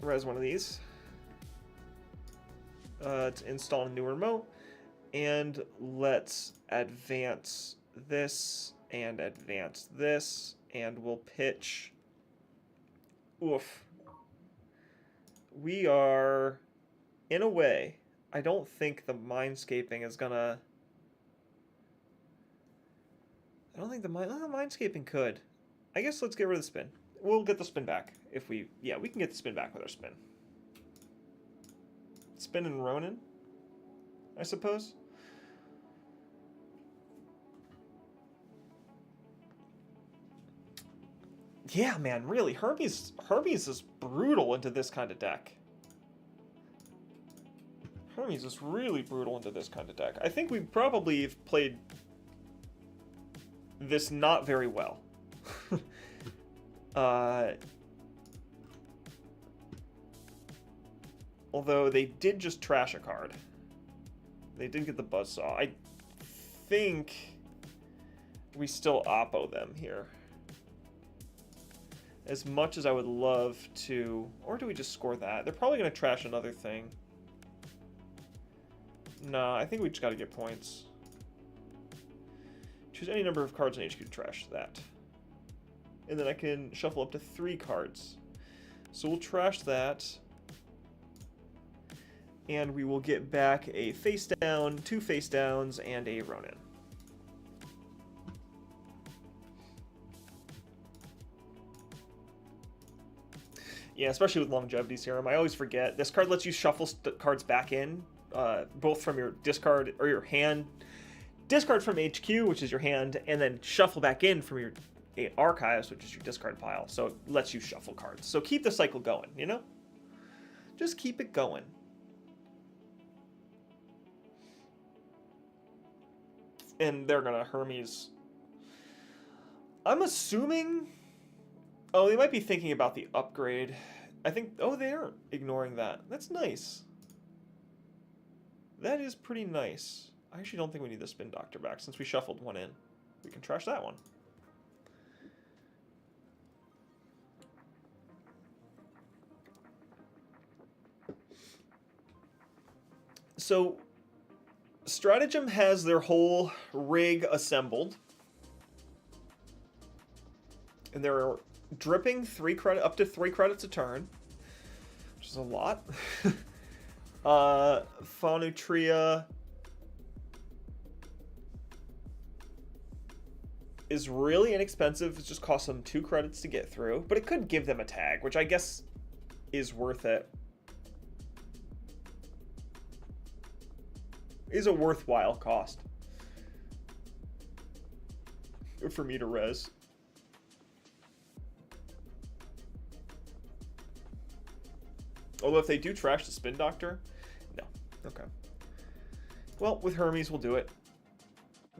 res one of these. To install a new remote, and let's advance this and advance this, and we'll pitch. Oof. We are, in a way, I don't think the mindscaping is gonna. I don't think the mindscaping could. I guess let's get rid of the spin. We'll get the spin back if we. Yeah, we can get the spin back with our spin. Spin and Ronin, I suppose. Yeah, man, really, Hermes is brutal into this kind of deck. Hermes is really brutal into this kind of deck. I think we probably have played this not very well. Although they did just trash a card. They did get the buzzsaw. I think we still oppo them here. As much as I would love to... Or do we just score that? They're probably going to trash another thing. Nah, I think we just got to get points. Choose any number of cards in HQ to trash that. And then I can shuffle up to 3 cards. So we'll trash that. And we will get back a face down, 2 face downs, and a Ronin. Yeah, especially with Longevity Serum. I always forget. This card lets you shuffle cards back in, both from your discard or your hand. Discard from HQ, which is your hand, and then shuffle back in from your archives, which is your discard pile. So it lets you shuffle cards. So keep the cycle going, you know? Just keep it going. And they're gonna Hermes. I'm assuming... Oh, they might be thinking about the upgrade. I think... Oh, they are ignoring that. That's nice. That is pretty nice. I actually don't think we need the Spin Doctor back, since we shuffled one in. We can trash that one. So, Stratagem has their whole rig assembled. And they're dripping up to 3 credits a turn, which is a lot. Faunutria is really inexpensive. It just costs them 2 credits to get through, but it could give them a tag, which I guess is worth it. Is a worthwhile cost for me to res. Although if they do trash the Spin Doctor, no. Okay. Well, with Hermes, we'll do it.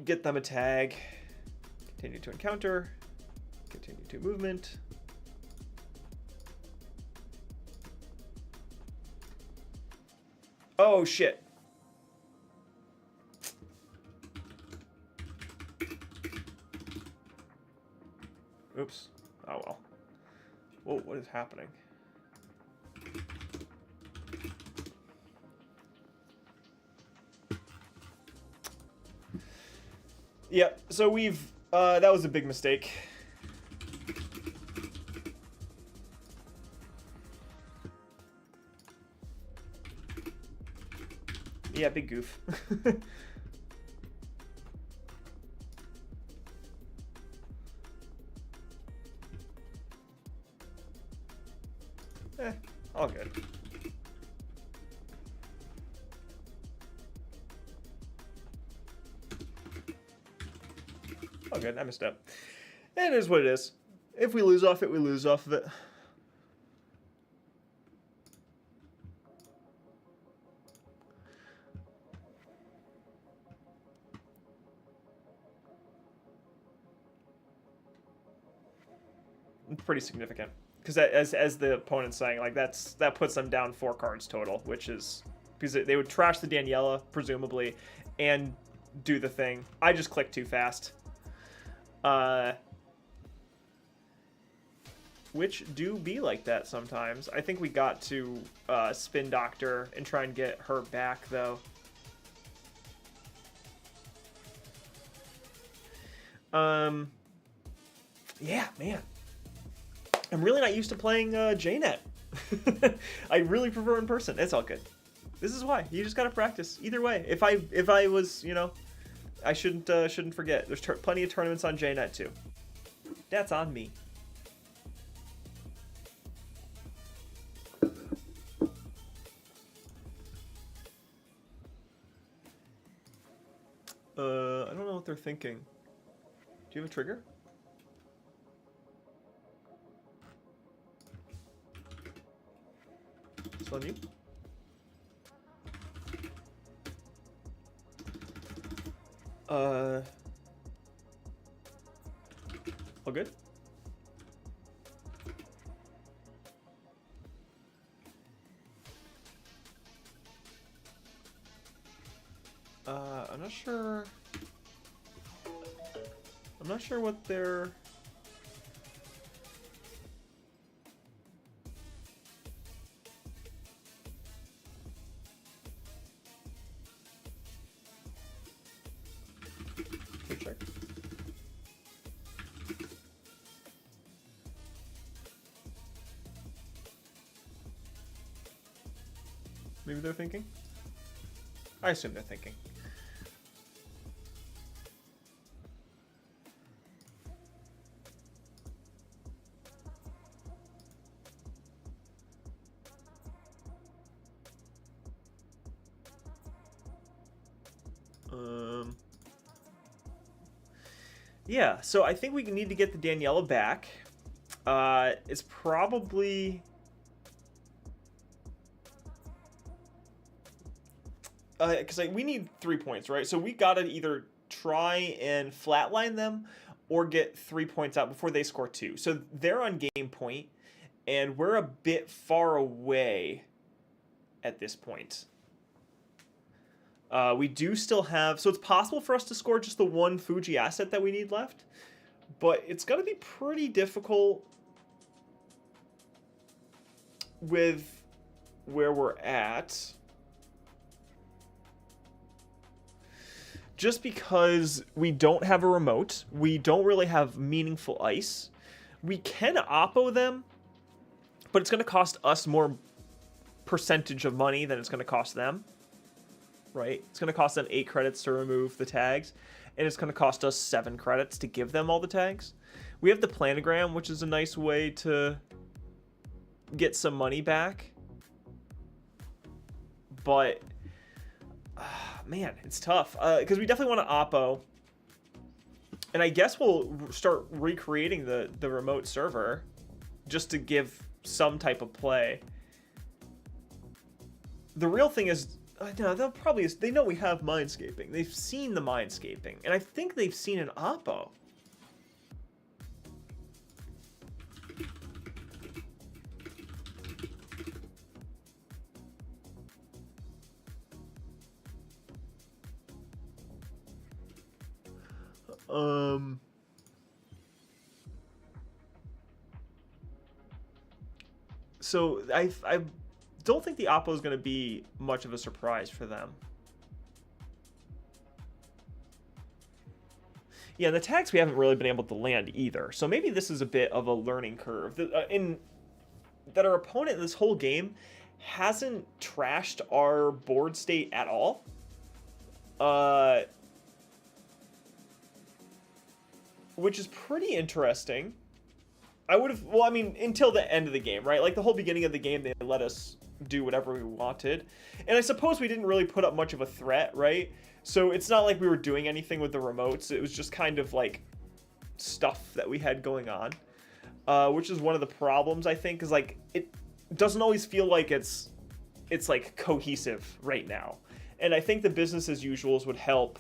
Get them a tag. Continue to encounter. Continue to movement. Oh, shit. Oops. Oh, well. Whoa, what is happening? Yeah, so we've... that was a big mistake. Yeah, big goof. All good. All good, I messed up. It is what it is. If we lose off it, we lose off of it. It's pretty significant. Because as the opponent's saying, like that puts them down 4 cards total, which is because they would trash the Daniela presumably, and do the thing. I just clicked too fast. Which do be like that sometimes. I think we got to Spin Doctor and try and get her back though. Yeah, man. I'm really not used to playing JNet. I really prefer in person. It's all good. This is why. You just gotta practice. Either way. If I was, you know, I shouldn't forget. There's plenty of tournaments on JNet too. That's on me. I don't know what they're thinking. Do you have a trigger? It's on you. All good? I'm not sure. I'm not sure what they're... Check. Maybe they're thinking? I assume they're thinking. Yeah, so I think we need to get the Daniela back. It's probably... because we need 3 points, right? So we gotta either try and flatline them or get 3 points out before they score 2. So they're on game point, and we're a bit far away at this point. We do still have... So it's possible for us to score just the 1 Fuji asset that we need left. But it's going to be pretty difficult with where we're at. Just because we don't have a remote. We don't really have meaningful ice. We can oppo them. But it's going to cost us more percentage of money than it's going to cost them. Right? It's going to cost them 8 credits to remove the tags, and it's going to cost us 7 credits to give them all the tags. We have the planogram, which is a nice way to get some money back. But, man, it's tough. Because we definitely want to oppo. And I guess we'll start recreating the remote server just to give some type of play. The real thing is... No, they'll probably... They know we have mindscaping. They've seen the mindscaping. And I think they've seen an oppo. So I don't think the Oppo is going to be much of a surprise for them. Yeah, and the tags we haven't really been able to land either. So maybe this is a bit of a learning curve. That our opponent in this whole game hasn't trashed our board state at all. Which is pretty interesting. I would have, well, I mean, until the end of the game, right? Like the whole beginning of the game, they let us do whatever we wanted. And I suppose we didn't really put up much of a threat, right? So it's not like we were doing anything with the remotes. It was just kind of like stuff that we had going on, which is one of the problems, I think, is like it doesn't always feel like it's like cohesive right now. And I think the business as usuals would help.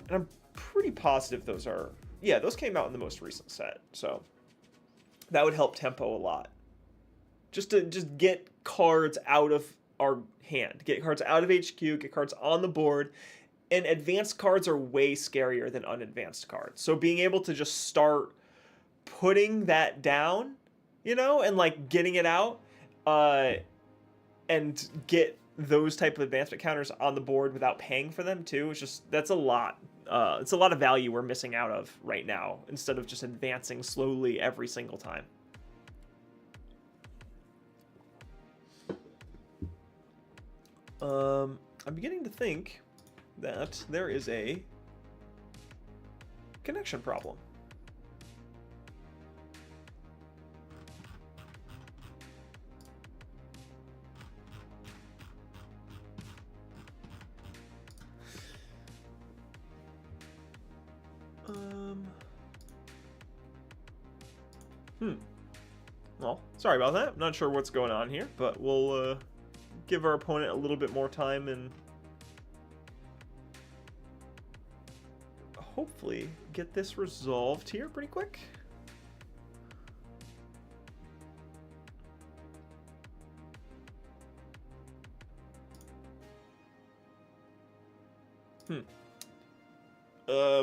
And I'm pretty positive those are, yeah, those came out in the most recent set. So that would help tempo a lot. Just to get cards out of our hand, get cards out of HQ, get cards on the board. And advanced cards are way scarier than unadvanced cards. So being able to just start putting that down, you know, and like getting it out, and get those type of advancement counters on the board without paying for them too. It's just, that's a lot. It's a lot of value we're missing out of right now instead of just advancing slowly every single time. I'm beginning to think that there is a connection problem. Well, sorry about that. I'm not sure what's going on here, but we'll give our opponent a little bit more time and hopefully get this resolved here pretty quick.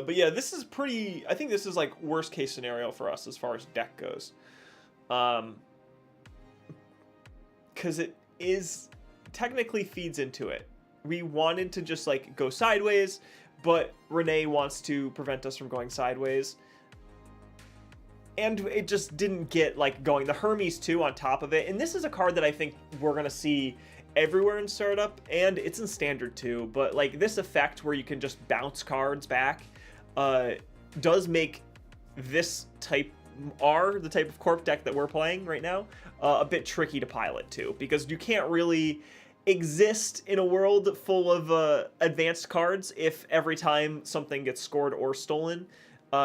But yeah, this is pretty, I think this is like worst case scenario for us as far as deck goes. Because it is technically feeds into it. We wanted to just like go sideways, but Renee wants to prevent us from going sideways. And it just didn't get like going. The Hermes too on top of it. And this is a card that I think we're going to see everywhere in Startup, and it's in Standard too. But like this effect where you can just bounce cards back does make this type, the type of corp deck that we're playing right now, a bit tricky to pilot too, because you can't really exist in a world full of advanced cards if every time something gets scored or stolen,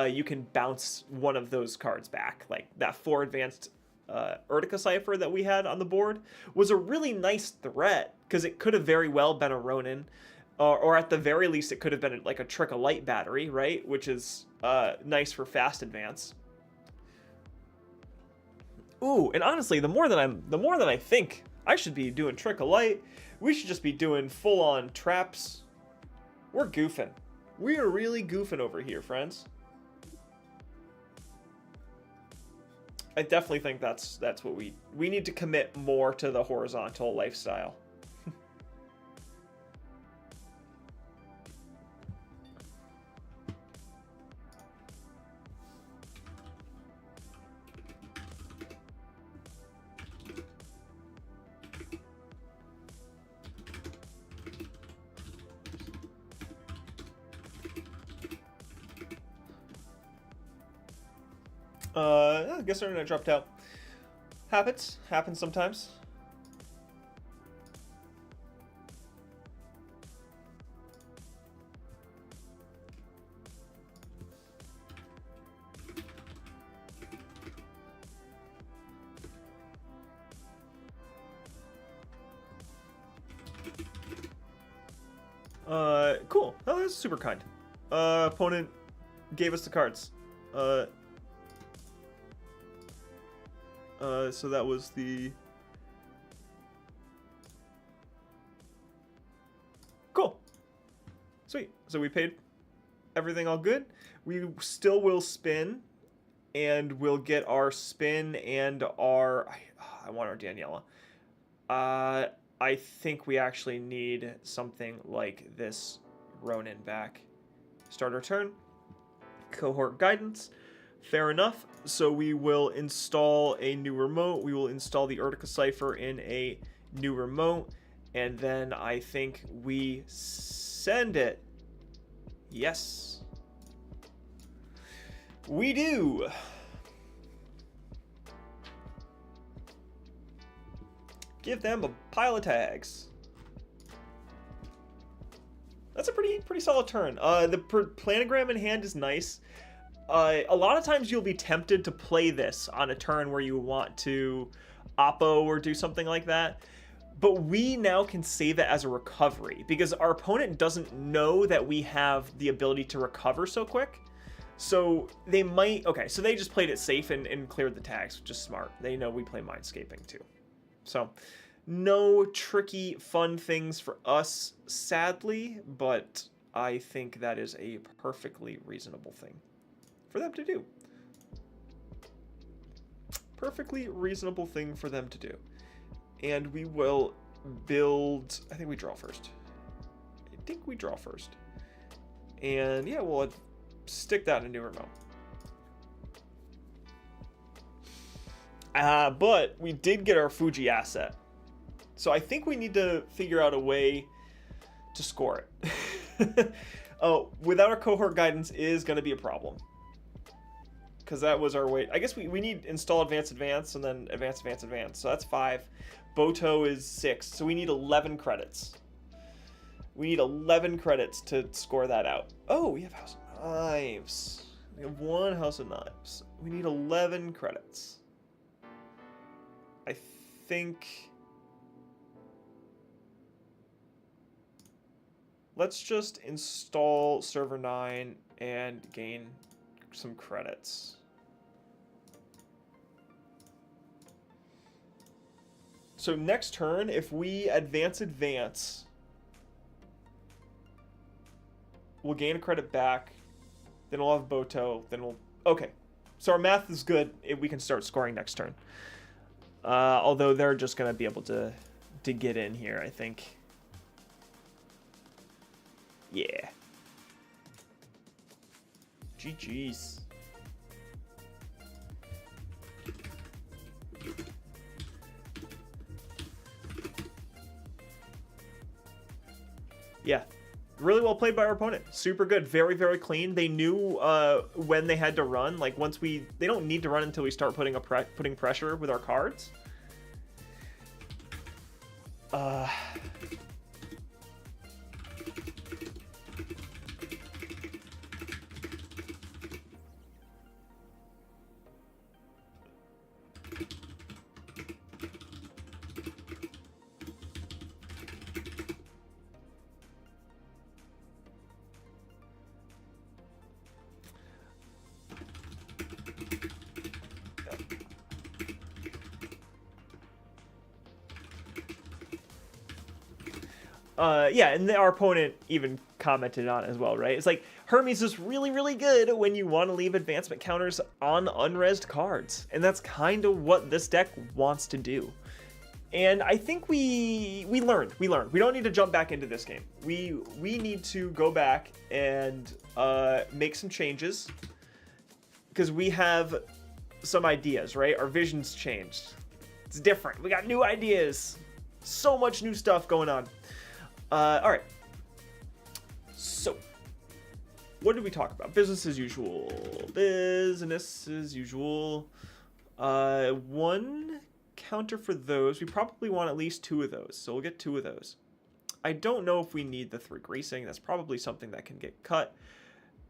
you can bounce one of those cards back. Like that 4 advanced Urtica Cipher that we had on the board was a really nice threat, because it could have very well been a Ronin, or at the very least it could have been like a Trick of Light battery, right? Which is nice for fast advance. Ooh, and honestly, the more that I think I should be doing Trick of Light, we should just be doing full-on traps. We're goofing. We are really goofing over here, friends. I definitely think that's what we need to commit more to the horizontal lifestyle. I guess our internet dropped out. Happens sometimes. Cool. Oh, that's super kind. Opponent gave us the cards. So that was the... Cool. Sweet. So we paid Everything all good. We still will spin, and we'll get our spin and our... I want our Daniela. I think we actually need something like this Ronin back. Start our turn. Cohort guidance. Fair enough. So we will install a new remote. We will install the Urtica Cipher in a new remote. And then I think we send it. Yes. We do. Give them a pile of tags. That's a pretty solid turn. The planogram in hand is nice. A lot of times you'll be tempted to play this on a turn where you want to oppo or do something like that. But we now can save it as a recovery because our opponent doesn't know that we have the ability to recover so quick. So they might... Okay, so they just played it safe and cleared the tags, which is smart. They know we play Mindscaping too. So, no tricky, fun things for us, sadly, but I think that is a perfectly reasonable thing for them to do. Perfectly reasonable thing for them to do. And we will build... I think we draw first. And yeah, we'll stick that in a new remote. But we did get our Fuji asset. So I think we need to figure out a way to score it. Oh, without our cohort guidance is going to be a problem. Because that was our way. I guess we need install advance, and then advance. So that's 5. Boto is 6. So we need 11 credits. We need 11 credits to score that out. Oh, we have House of Knives. We have 1 House of Knives. We need 11 credits. I think... Let's just install server 9 and gain some credits. So next turn, if we advance, we'll gain a credit back. Then we'll have Boto. Then we'll... Okay. So our math is good. We can start scoring next turn. Although they're just going to be able to get in here, I think. Yeah. GG's. Yeah. Really well played by our opponent. Super good. Very, very clean. They knew when they had to run. Like, once we... They don't need to run until we start putting pressure with our cards. Yeah, and our opponent even commented on it as well, right? It's like, Hermes is really, really good when you want to leave advancement counters on unresed cards. And that's kind of what this deck wants to do. And I think we learned. We don't need to jump back into this game. We need to go back and make some changes. Because we have some ideas, right? Our vision's changed. It's different. We got new ideas. So much new stuff going on. All right. So, what did we talk about? Business as usual. Business as usual. 1 counter for those. We probably want at least 2 of those, so we'll get 2 of those. I don't know if we need the 3 greasing. That's probably something that can get cut.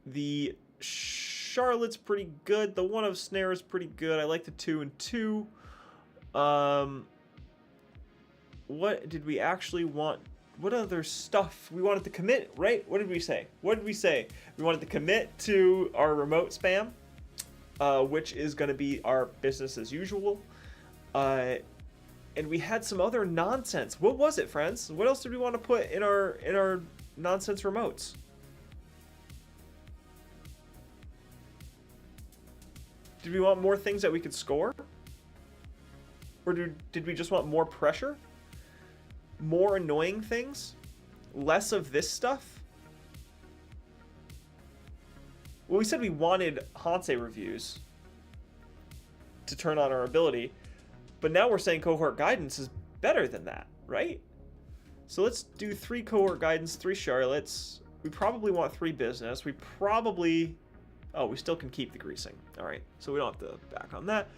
The Charlotte's pretty good. The 1 of snare is pretty good. I like the 2 and 2. What did we actually want? What other stuff? We wanted to commit, right? What did we say? We wanted to commit to our remote spam, which is going to be our business as usual. And we had some other nonsense. What was it, friends? What else did we want to put in our nonsense remotes? Did we want more things that we could score? Or did we just want more pressure? More annoying things? Less of this stuff? Well, we said we wanted Hansei reviews to turn on our ability, but now we're saying cohort guidance is better than that, right? So let's do 3 cohort guidance, 3 Charlottes. We probably want 3 business. We probably... Oh, we still can keep the greasing. All right, so we don't have to back on that.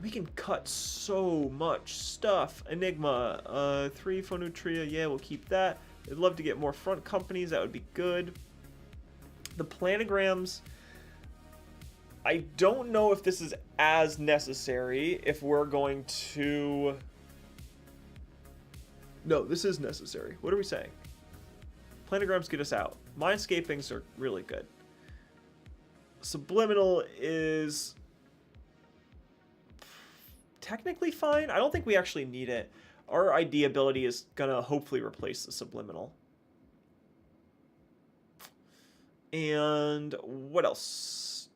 We can cut so much stuff. Enigma, 3 Phonutria, yeah, we'll keep that. I'd love to get more front companies, that would be good. The planograms, I don't know if this is as necessary if we're going to... No, this is necessary. What are we saying? Planograms get us out. Mindscapings are really good. Subliminal is technically fine. I don't think we actually need it. Our ID ability is gonna hopefully replace the subliminal. And what else?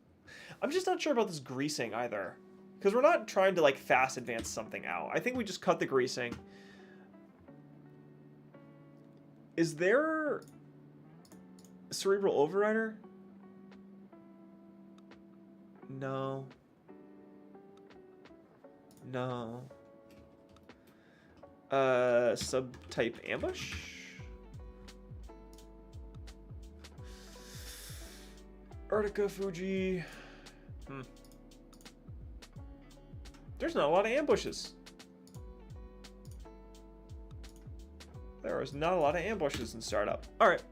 I'm just not sure about this greasing either, because we're not trying to like fast advance something out. I think we just cut the greasing. Is there a cerebral overrider? No. No. Subtype ambush? Artica Fuji. There's not a lot of ambushes. There is not a lot of ambushes in startup. Alright.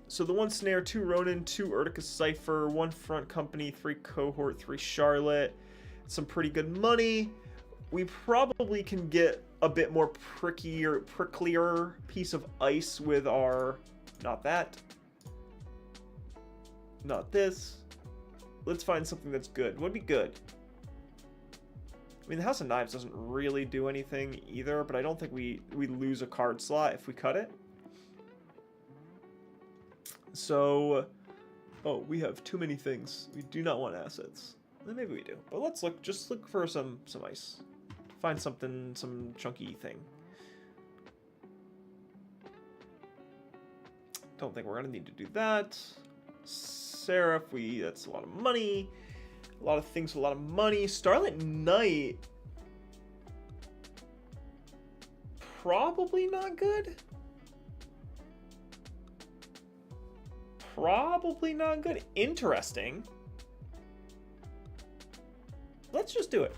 So the 1 snare, 2 Ronin, 2 Urtica Cypher, 1 front company, 3 cohort, 3 Charlotte. Some pretty good money. We probably can get a bit more pricklier piece of ice with our... Not that. Not this. Let's find something that's good. What would be good? I mean, the House of Knives doesn't really do anything either, but I don't think we lose a card slot if we cut it. So, oh, we have too many things. We do not want assets. Then maybe we do. But let's look, just look for some ice. Find something, some chunky thing. Don't think we're gonna need to do that. Seraph, that's a lot of money. A lot of things, a lot of money. Starlit Knight. Probably not good. Probably not good. Interesting. Let's just do it.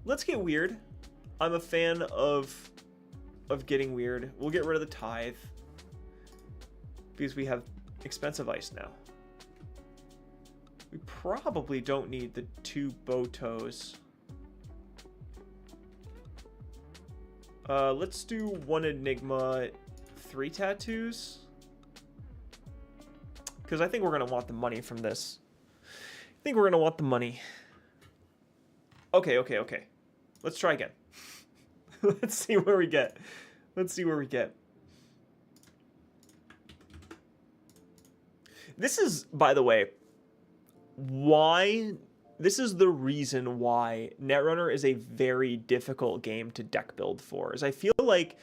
Let's get weird. I'm a fan of getting weird. We'll get rid of the tithe because we have expensive ice now. We probably don't need the 2 Botos. Let's do 1 Enigma, 3 tattoos. Because I think we're going to want the money from this. I think we're going to want the money. Okay. Let's try again. Let's see where we get. Let's see where we get. This is, by the way, why... This is the reason why Netrunner is a very difficult game to deck build for. Is I feel like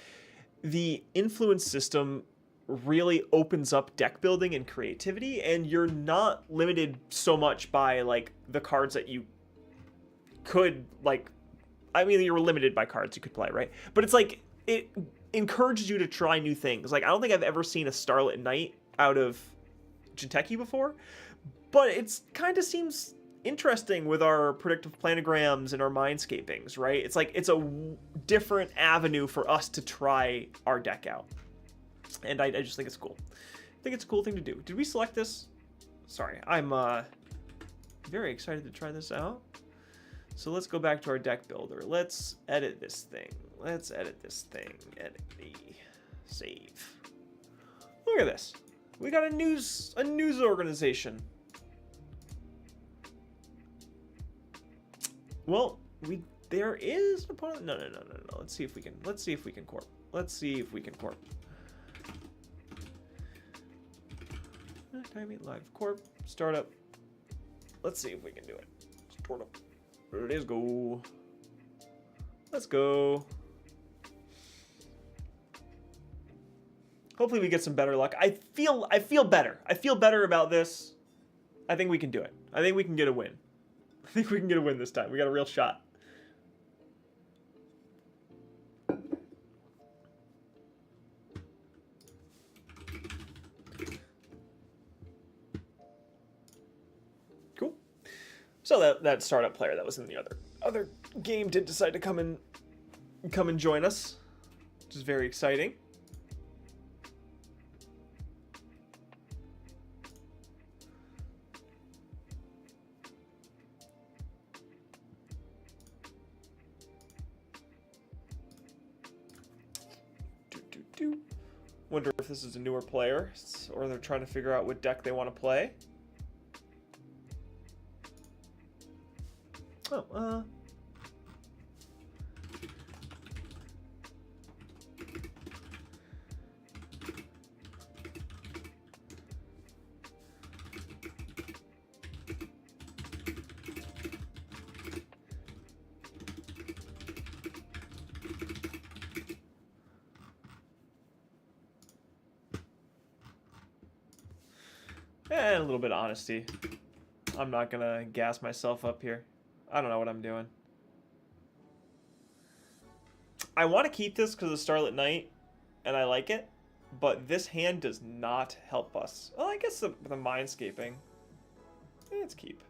the influence system really opens up deck building and creativity, and you're not limited so much by like the cards that you could like. I mean, you're limited by cards you could play, right? But it's like it encourages you to try new things. Like I don't think I've ever seen a Starlit Knight out of Jinteki before, but it's kind of seems interesting with our predictive planograms and our mindscapings, right? It's like it's a different avenue for us to try our deck out. And I just think it's cool. I think it's a cool thing to do. Did we select this? Sorry, I'm very excited to try this out. So let's go back to our deck builder. Let's edit this thing. Let's edit this thing. Edit the save. Look at this. We got a news organization. Well, there is an opponent. No. Let's see if we can corp. Let's see if we can corp. Timing live corp startup. Let's see if we can do it. Let's go. Let's go. Hopefully we get some better luck. I feel better. I feel better about this. I think we can do it. I think we can get a win. I think we can get a win this time. We got a real shot. Cool. So that startup player that was in the other game did decide to come and join us, which is very exciting. Wonder if this is a newer player, or they're trying to figure out what deck they want to play. Oh, and a little bit of honesty. I'm not gonna gas myself up here. I don't know what I'm doing. I want to keep this because of Starlit Night, and I like it, but this hand does not help us. Well, I guess the Mindscaping. Let's keep.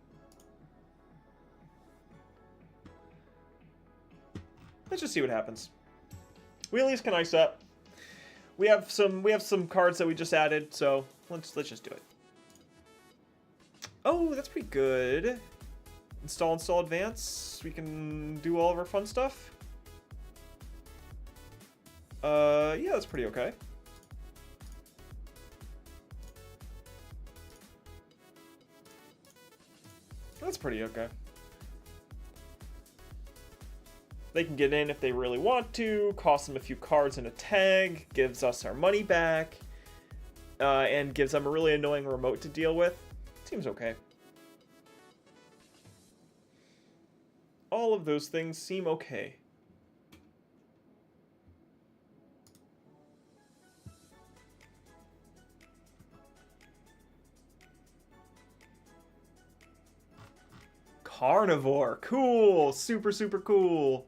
Let's just see what happens. We at least can ice up. We have some cards that we just added, so let's just do it. Oh, that's pretty good. Install advance. We can do all of our fun stuff. Yeah, that's pretty okay. That's pretty okay. They can get in if they really want to, cost them a few cards and a tag, gives us our money back, and gives them a really annoying remote to deal with. Seems okay. All of those things seem okay. Carnivore. Cool. Super, super cool.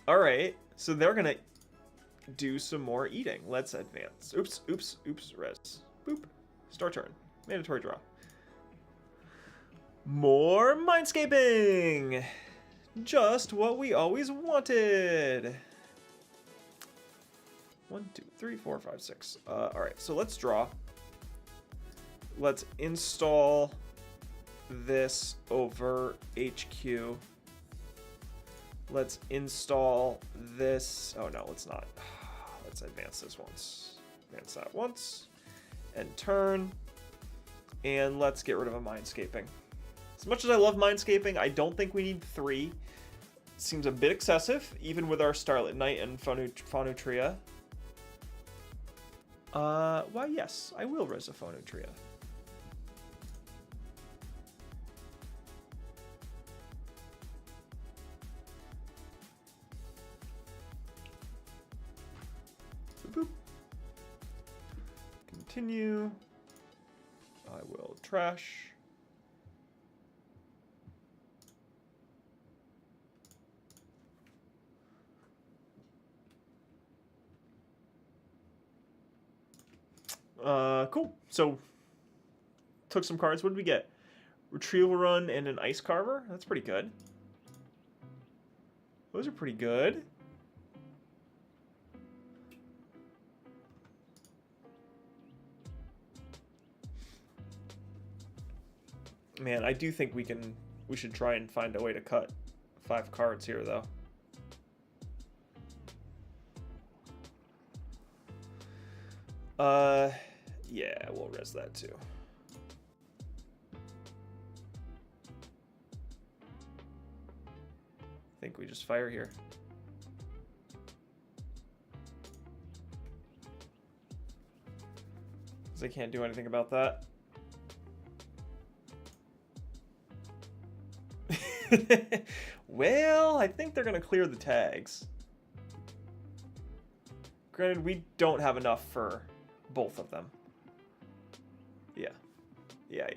All right. So they're going to do some more eating. Let's advance. Oops, oops, oops, res. Boop. Start turn. Mandatory draw. More Mindscaping! Just what we always wanted. 1, 2, 3, 4, 5, 6. Alright, so let's draw. Let's install this over HQ. Let's install this. Oh no, let's not. Let's advance this once. Advance that once. And turn. And let's get rid of a Mindscaping. As much as I love Mindscaping, I don't think we need 3. Seems a bit excessive, even with our Starlit Night and Phonutria. Why yes, I will res a Phonutria. Boop. Continue. I will trash. Cool. So, took some cards. What did we get? Retrieval Run and an Ice Carver? That's pretty good. Those are pretty good. Man, I do think we should try and find a way to cut 5 cards here, though. Yeah, we'll res that too. I think we just fire here. Because I can't do anything about that. Well, I think they're going to clear the tags. Granted, we don't have enough for both of them. Yeah. Yeah.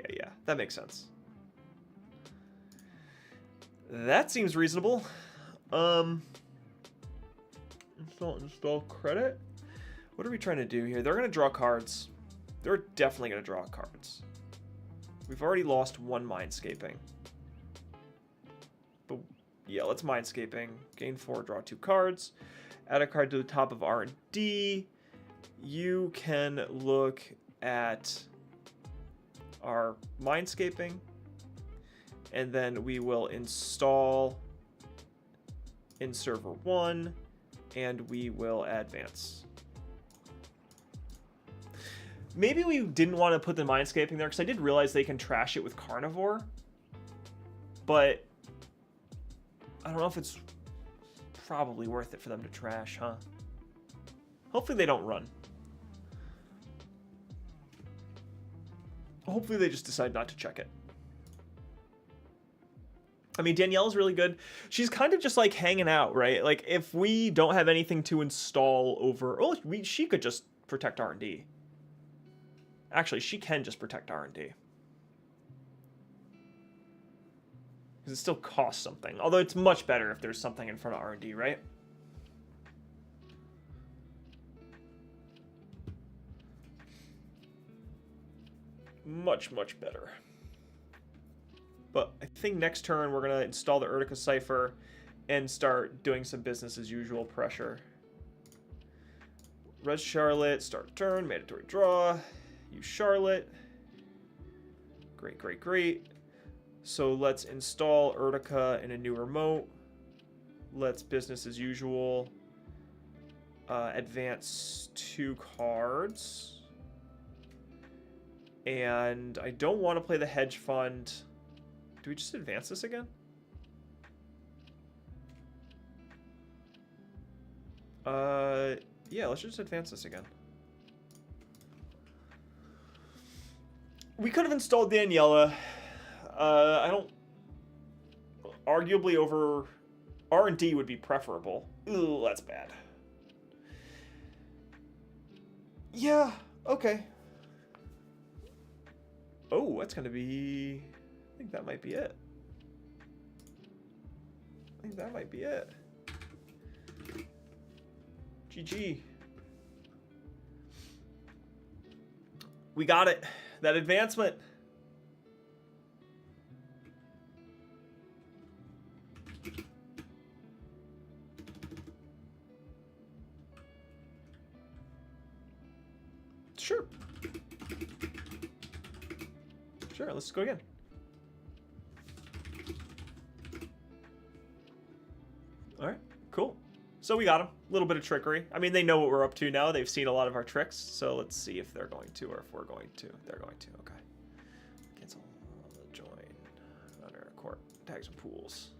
That makes sense. That seems reasonable. Install credit? What are we trying to do here? They're going to draw cards. They're definitely going to draw cards. We've already lost one Mindscaping. But yeah, let's Mindscaping. Gain 4, draw 2 cards. Add a card to the top of R&D. You can look at our Mindscaping. And then we will install in server 1. And we will advance. Maybe we didn't want to put the Mindscaping there because I did realize they can trash it with Carnivore. But I don't know if it's probably worth it for them to trash, huh? Hopefully they don't run. Hopefully they just decide not to check it. I mean, Danielle's really good. She's kind of just like hanging out, right? Like if we don't have anything to install over... Oh, she could just protect R&D. Actually, she can just protect R&D. Because it still costs something. Although it's much better if there's something in front of R&D, right? Much, much better. But I think next turn we're going to install the Urtica Cipher and start doing some business as usual pressure. Res Charlotte, start turn, mandatory draw. Use Charlotte. Great. So let's install Urtica in a new remote. Let's business as usual. Advance 2 cards. And I don't want to play the hedge fund. Do we just advance this again? Yeah, let's just advance this again. We could have installed Daniela. I don't... Arguably over... R&D would be preferable. Ooh, that's bad. Yeah, okay. Oh, that's going to be... I think that might be it. GG. We got it. That advancement. Sure. Let's go again. All right, cool. So we got them. A little bit of trickery. I mean, they know what we're up to now. They've seen a lot of our tricks. So let's see if they're going to or if we're going to. They're going to. Okay. Cancel. Join. Under court. Tags and pools.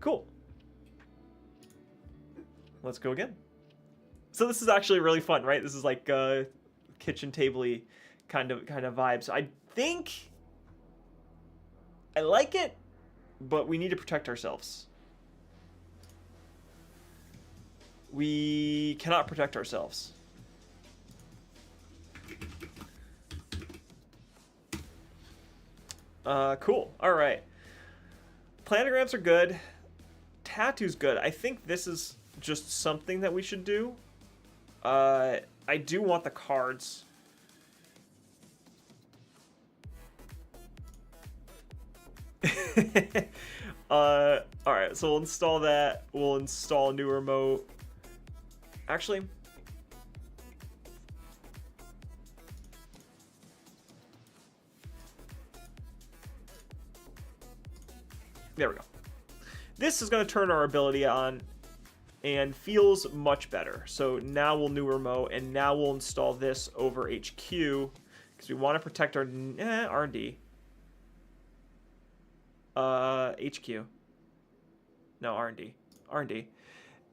Cool. Let's go again. So this is actually really fun, right? This is like kitchen table-y kind of vibes. I think I like it, but we need to protect ourselves. We cannot protect ourselves. Cool. All right. Planograms are good. Tattoo's good. I think this is just something that we should do. I do want the cards. All right, so we'll install that. We'll install a new remote. Actually, there we go. This is going to turn our ability on and feels much better. So now we'll new remote, and now we'll install this over HQ because we want to protect our R&D. HQ. No, R&D. R&D.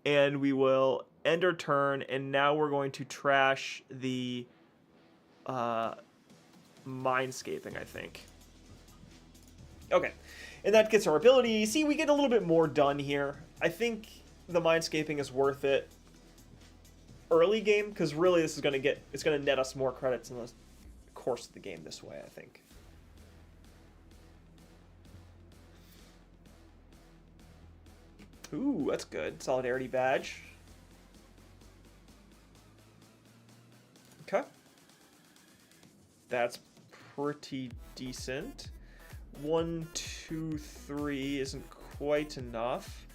And we will end our turn, and now we're going to trash the Mindscaping, I think. Okay, and that gets our ability. See, we get a little bit more done here. I think the Mindscaping is worth it early game, because really this is going to it's going to net us more credits in the course of the game this way, I think. Ooh, that's good. Solidarity badge. Okay. That's pretty decent. 1, 2, 3 isn't quite enough.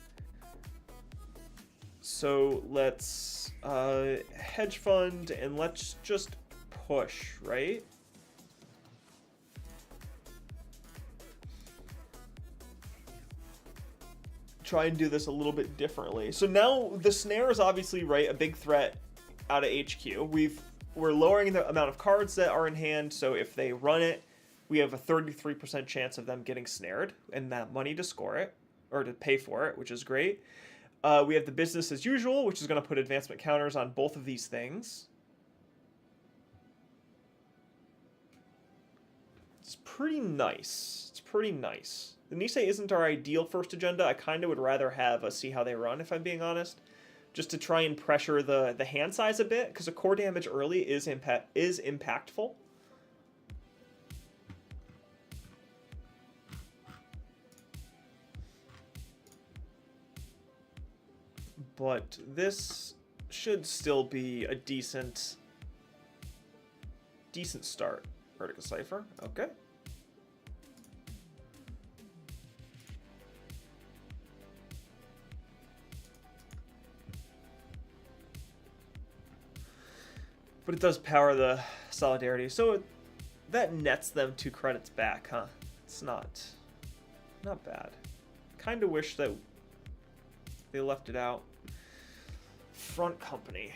So let's hedge fund and let's just push, right? Try and do this a little bit differently. So now the snare is obviously, right, a big threat out of HQ. We're lowering the amount of cards that are in hand, so if they run it, we have a 33% chance of them getting snared and that money to score it, or to pay for it, which is great. We have the business as usual, which is going to put advancement counters on both of these things. It's pretty nice. It's pretty nice. The Nisei isn't our ideal first agenda. I kind of would rather have a see how they run, if I'm being honest. Just to try and pressure the hand size a bit, because a core damage early is impactful. But this should still be a decent start. Vertical Cipher, okay. But it does power the Solidarity, so that nets them 2 credits back, huh? It's not bad. Kind of wish that they left it out. Front company.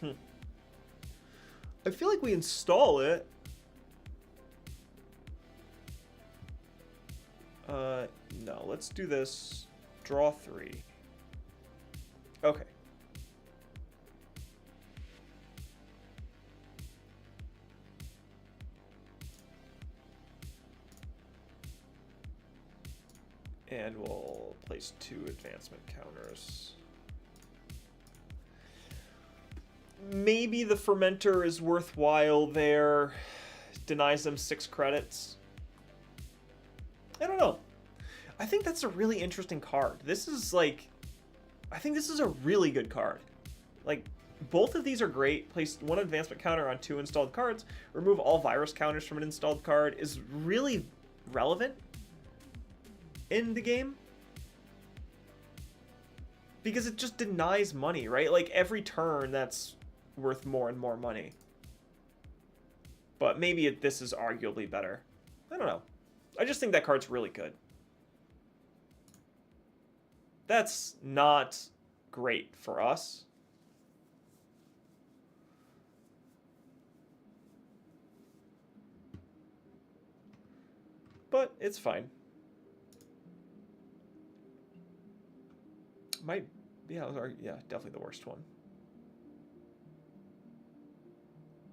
I feel like we install it. No, let's do this. Draw 3. Okay. And we'll place 2 advancement counters. Maybe the fermenter is worthwhile there. Denies them 6 credits. I don't know. I think that's a really interesting card. This is like... I think this is a really good card. Like, both of these are great. Place 1 advancement counter on 2 installed cards. Remove all virus counters from an installed card is really relevant in the game. Because it just denies money, right? Like, every turn that's worth more and more money. But maybe this is arguably better. I don't know. I just think that card's really good. That's not great for us. But it's fine. Might, yeah, definitely the worst one.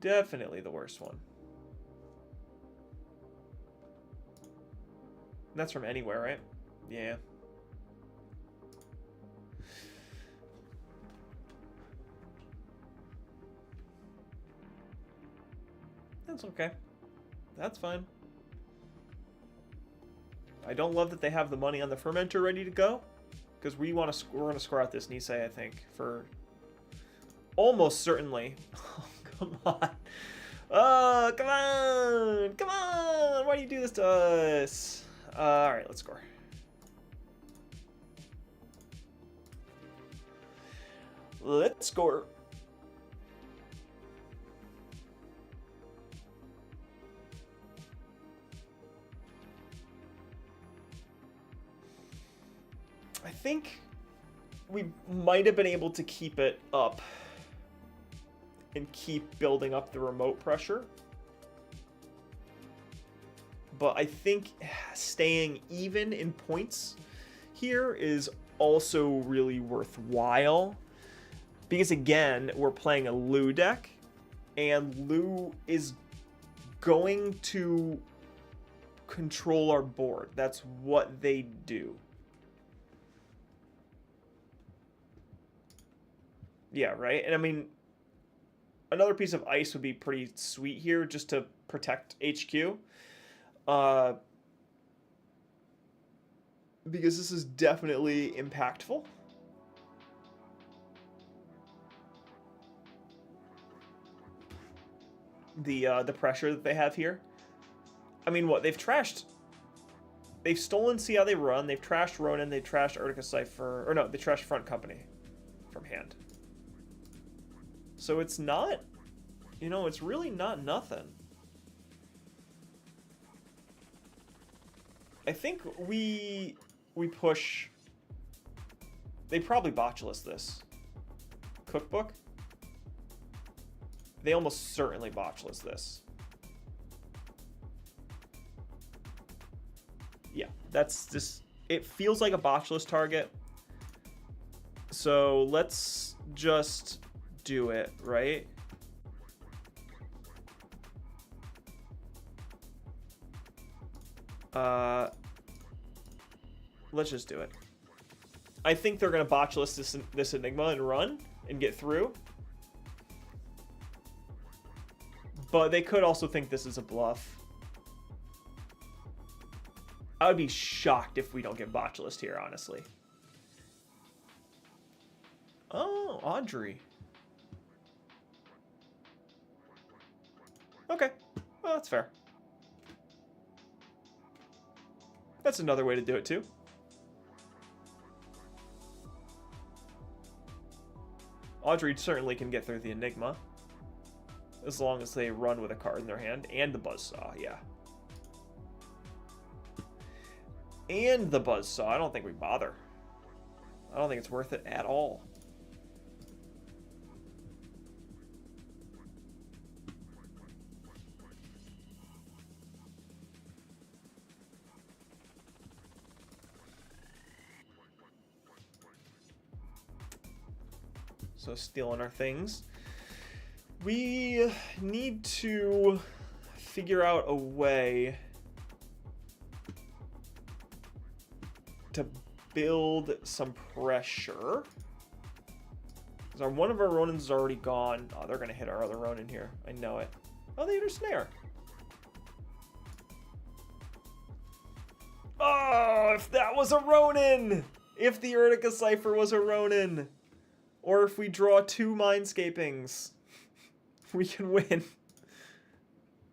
Definitely the worst one. And that's from anywhere, right? Yeah. That's okay. That's fine. I don't love that they have the money on the fermenter ready to go, because we're going to score out this Nisei, I think, for almost certainly. Oh, come on. Oh, come on. Come on. Why do you do this to us? All right, let's score. Let's score. I think we might have been able to keep it up and keep building up the remote pressure. But I think staying even in points here is also really worthwhile. Because again, we're playing a Lu deck, and Lu is going to control our board. That's what they do. Yeah, right? And I mean, another piece of ice would be pretty sweet here just to protect HQ. Because this is definitely impactful. The pressure that they have here. I mean, what? They've stolen See How They Run, they've trashed Ronin, they've trashed Urtica Cypher, or no, they trashed Front Company from hand. So it's not, you know, it's really not nothing. I think we push, they probably botulus this. Cookbook? They almost certainly botulus this. Yeah, that's just, it feels like a botulus target. So let's just do it, right? Let's just do it. I think they're gonna botulus this Enigma and run and get through. But they could also think this is a bluff. I would be shocked if we don't get botulus here, honestly. Oh, Audrey. Okay, well, that's fair. That's another way to do it, too. Audrey certainly can get through the Enigma. As long as they run with a card in their hand. And the Buzzsaw, yeah. And the Buzzsaw. I don't think we bother. I don't think it's worth it at all. So stealing our things. We need to figure out a way to build some pressure. Because one of our Ronins is already gone. Oh, they're going to hit our other Ronin here. I know it. Oh, they hit our snare. Oh, if that was a Ronin! If the Urtica Cypher was a Ronin! Or if we draw 2 Mindscapings, we can win.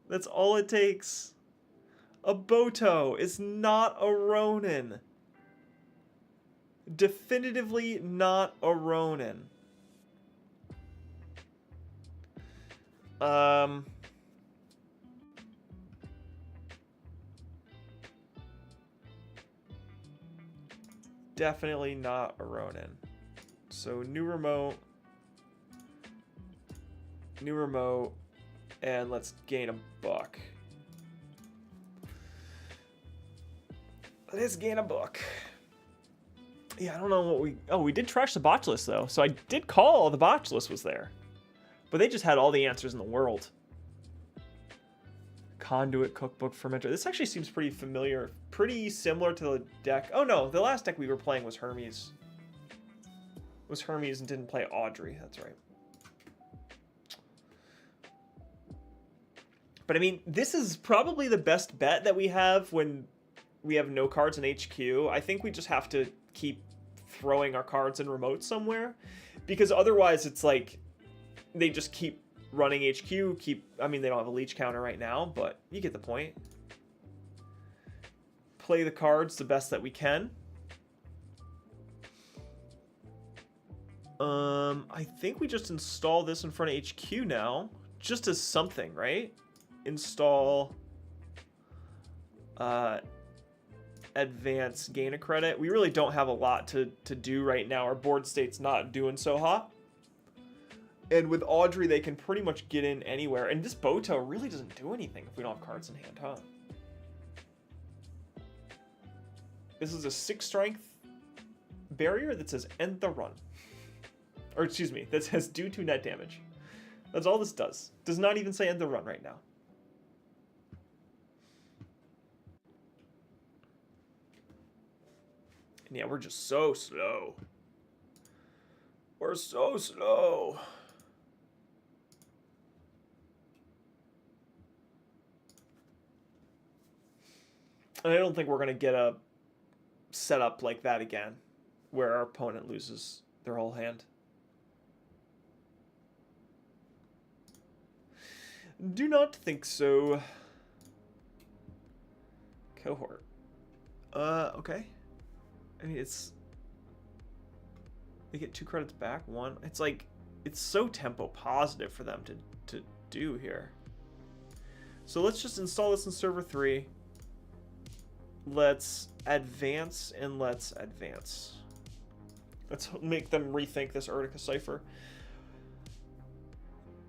That's all it takes. A Boto is not a Ronin. Definitively not a Ronin. Definitely not a Ronin. So new remote, and let's gain a buck. Let's gain a buck. Yeah, I don't know what we... Oh, we did trash the botulus, though. So I did call the botulus was there. But they just had all the answers in the world. Conduit, Cookbook, Fermenter. This actually seems pretty familiar. Pretty similar to the deck. Oh, no. The last deck we were playing was Hermes. Was Hermes and didn't play Audrey. That's right. But I mean, this is probably the best bet that we have when we have no cards in HQ. I think we just have to keep throwing our cards in remote somewhere. Because otherwise it's like they just keep running HQ. I mean, they don't have a leech counter right now, but you get the point. Play the cards the best that we can. I think we just install this in front of HQ now, just as something, right? Install, advance, gain a credit. We really don't have a lot to do right now. Our board state's not doing so hot. And with Audrey, they can pretty much get in anywhere. And this Boto really doesn't do anything if we don't have cards in hand, huh? This is a 6 strength barrier that says end the run. Or excuse me, that says due to net damage. That's all this does. Does not even say end the run right now. And yeah, we're just so slow. We're so slow. And I don't think we're going to get a setup like that again, where our opponent loses their whole hand. Do not think so. Cohort. Okay. I mean, it's... They get 2 credits back, 1. It's like, it's so tempo positive for them to do here. So let's just install this in server 3. Let's advance and let's advance. Let's make them rethink this Urtica cipher.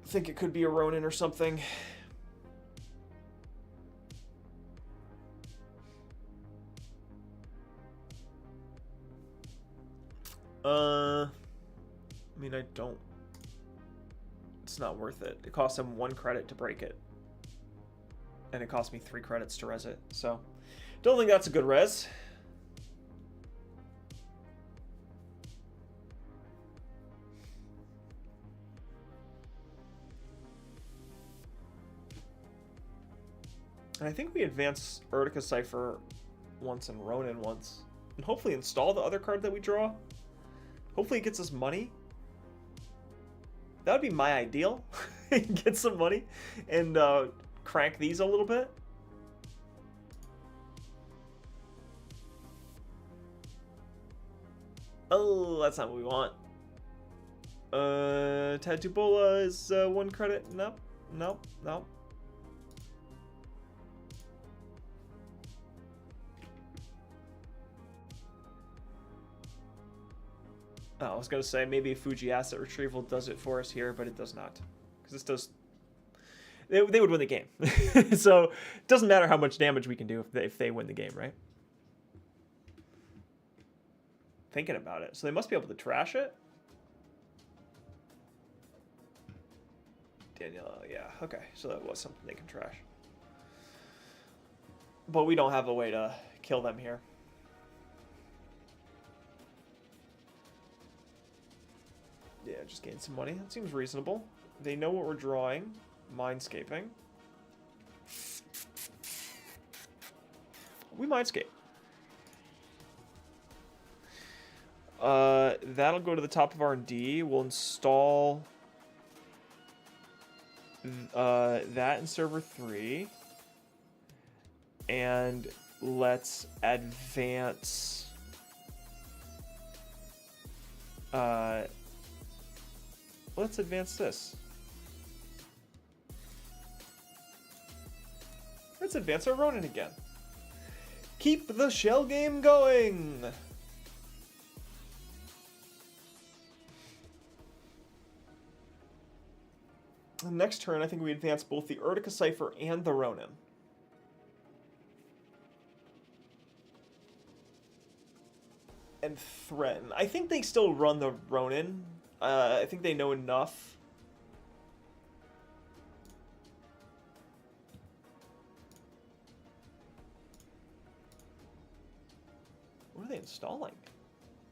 I think it could be a Ronin or something. I mean, I don't... It's not worth it. It costs them 1 credit to break it. And it cost me 3 credits to res it, so... Don't think that's a good res. And I think we advance Urtica Cipher once and Ronin once. And hopefully install the other card that we draw. Hopefully it gets us money. That would be my ideal. Get some money and crank these a little bit. Oh, that's not what we want. Tattoo Bola is 1 credit. Nope. Nope. Nope. Oh, I was going to say maybe Fuji Asset Retrieval does it for us here, but it does not. Because this does... They would win the game. So it doesn't matter how much damage we can do if they win the game, right? Thinking about it. So they must be able to trash it? Daniela, yeah. Okay, so that was something they can trash. But we don't have a way to kill them here. Yeah, just gain some money. That seems reasonable. They know what we're drawing. Mindscaping. We Mindscape. That'll go to the top of R&D. We'll install that in server 3. And let's advance let's advance this. Let's advance our Ronin again. Keep the shell game going. The next turn, I think we advance both the Urtica Cipher and the Ronin. And threaten. I think they still run the Ronin. I think they know enough. What are they installing?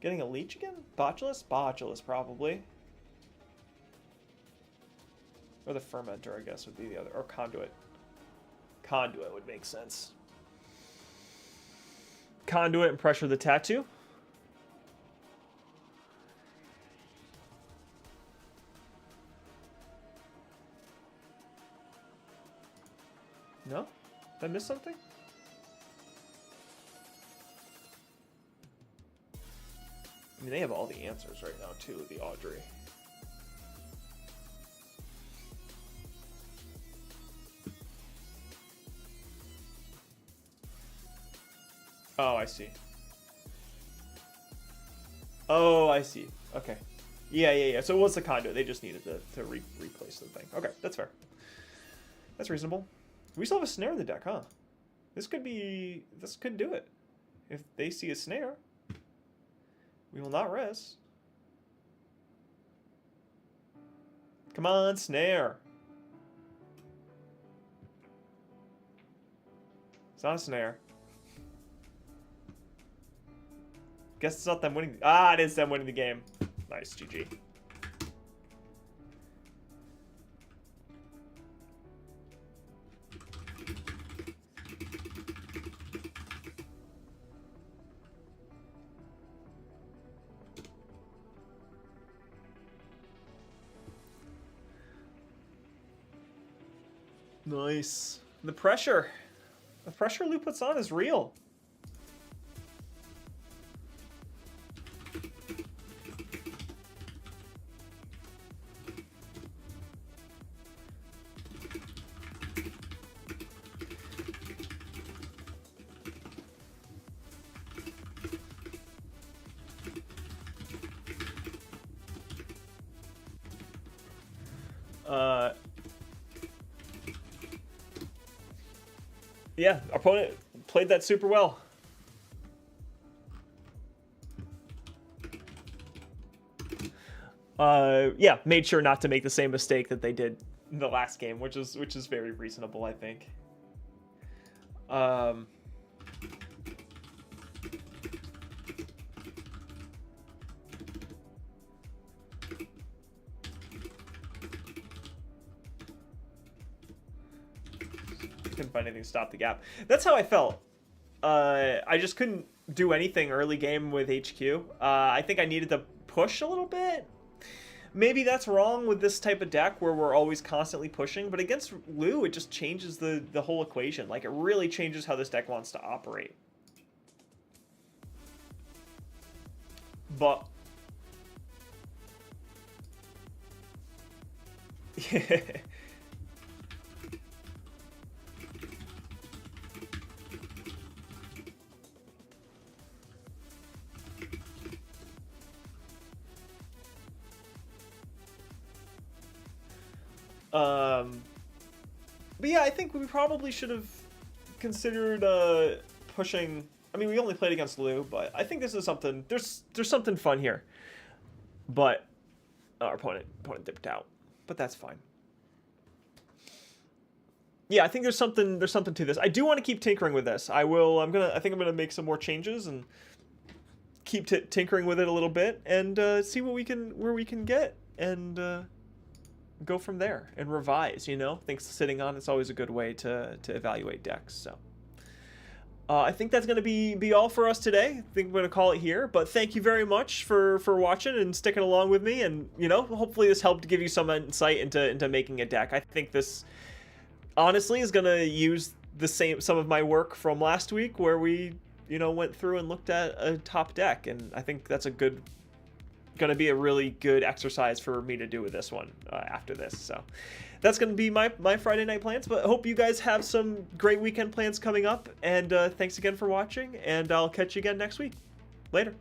Getting a leech again? Botulus? Botulus, probably. Or the fermenter, I guess, would be the other. Or conduit. Conduit would make sense. Conduit and pressure the tattoo. No? Did I miss something? I mean, they have all the answers right now, too, the Audrey. Oh, I see. Oh, I see. Okay. Yeah. So it was the conduit. They just needed to replace the thing. Okay, that's fair. That's reasonable. We still have a snare in the deck, huh? This could do it. If they see a snare, we will not res. Come on, snare. It's not a snare. Guess it's not them winning. Ah, it is them winning the game. Nice, GG. Nice. The pressure Lou puts on is real. Yeah, our opponent played that super well. Yeah, made sure not to make the same mistake that they did in the last game, which is very reasonable, I think. Couldn't find anything to stop the gap. That's how I felt. I just couldn't do anything early game with HQ. I think I needed to push a little bit. Maybe that's wrong with this type of deck where we're always constantly pushing, but against Lou, it just changes the whole equation. Like, it really changes how this deck wants to operate. But... But yeah, I think we probably should have considered pushing. I mean, we only played against Lou, but I think this is something. There's something fun here. But our opponent dipped out, but that's fine. Yeah, I think there's something to this. I do want to keep tinkering with this. I think I'm gonna make some more changes and keep tinkering with it a little bit and see where we can get and go from there and revise. You know, things sitting on it's always a good way to evaluate decks. So I think that's going to be all for us today. I think we're going to call it here, but thank you very much for watching and sticking along with me, and you know, hopefully this helped give you some insight into making a deck. I think this honestly is going to use some of my work from last week where we, you know, went through and looked at a top deck, and I think that's going to be a really good exercise for me to do with this one after this. So that's going to be my Friday night plans, but I hope you guys have some great weekend plans coming up, and thanks again for watching, and I'll catch you again next week. Later.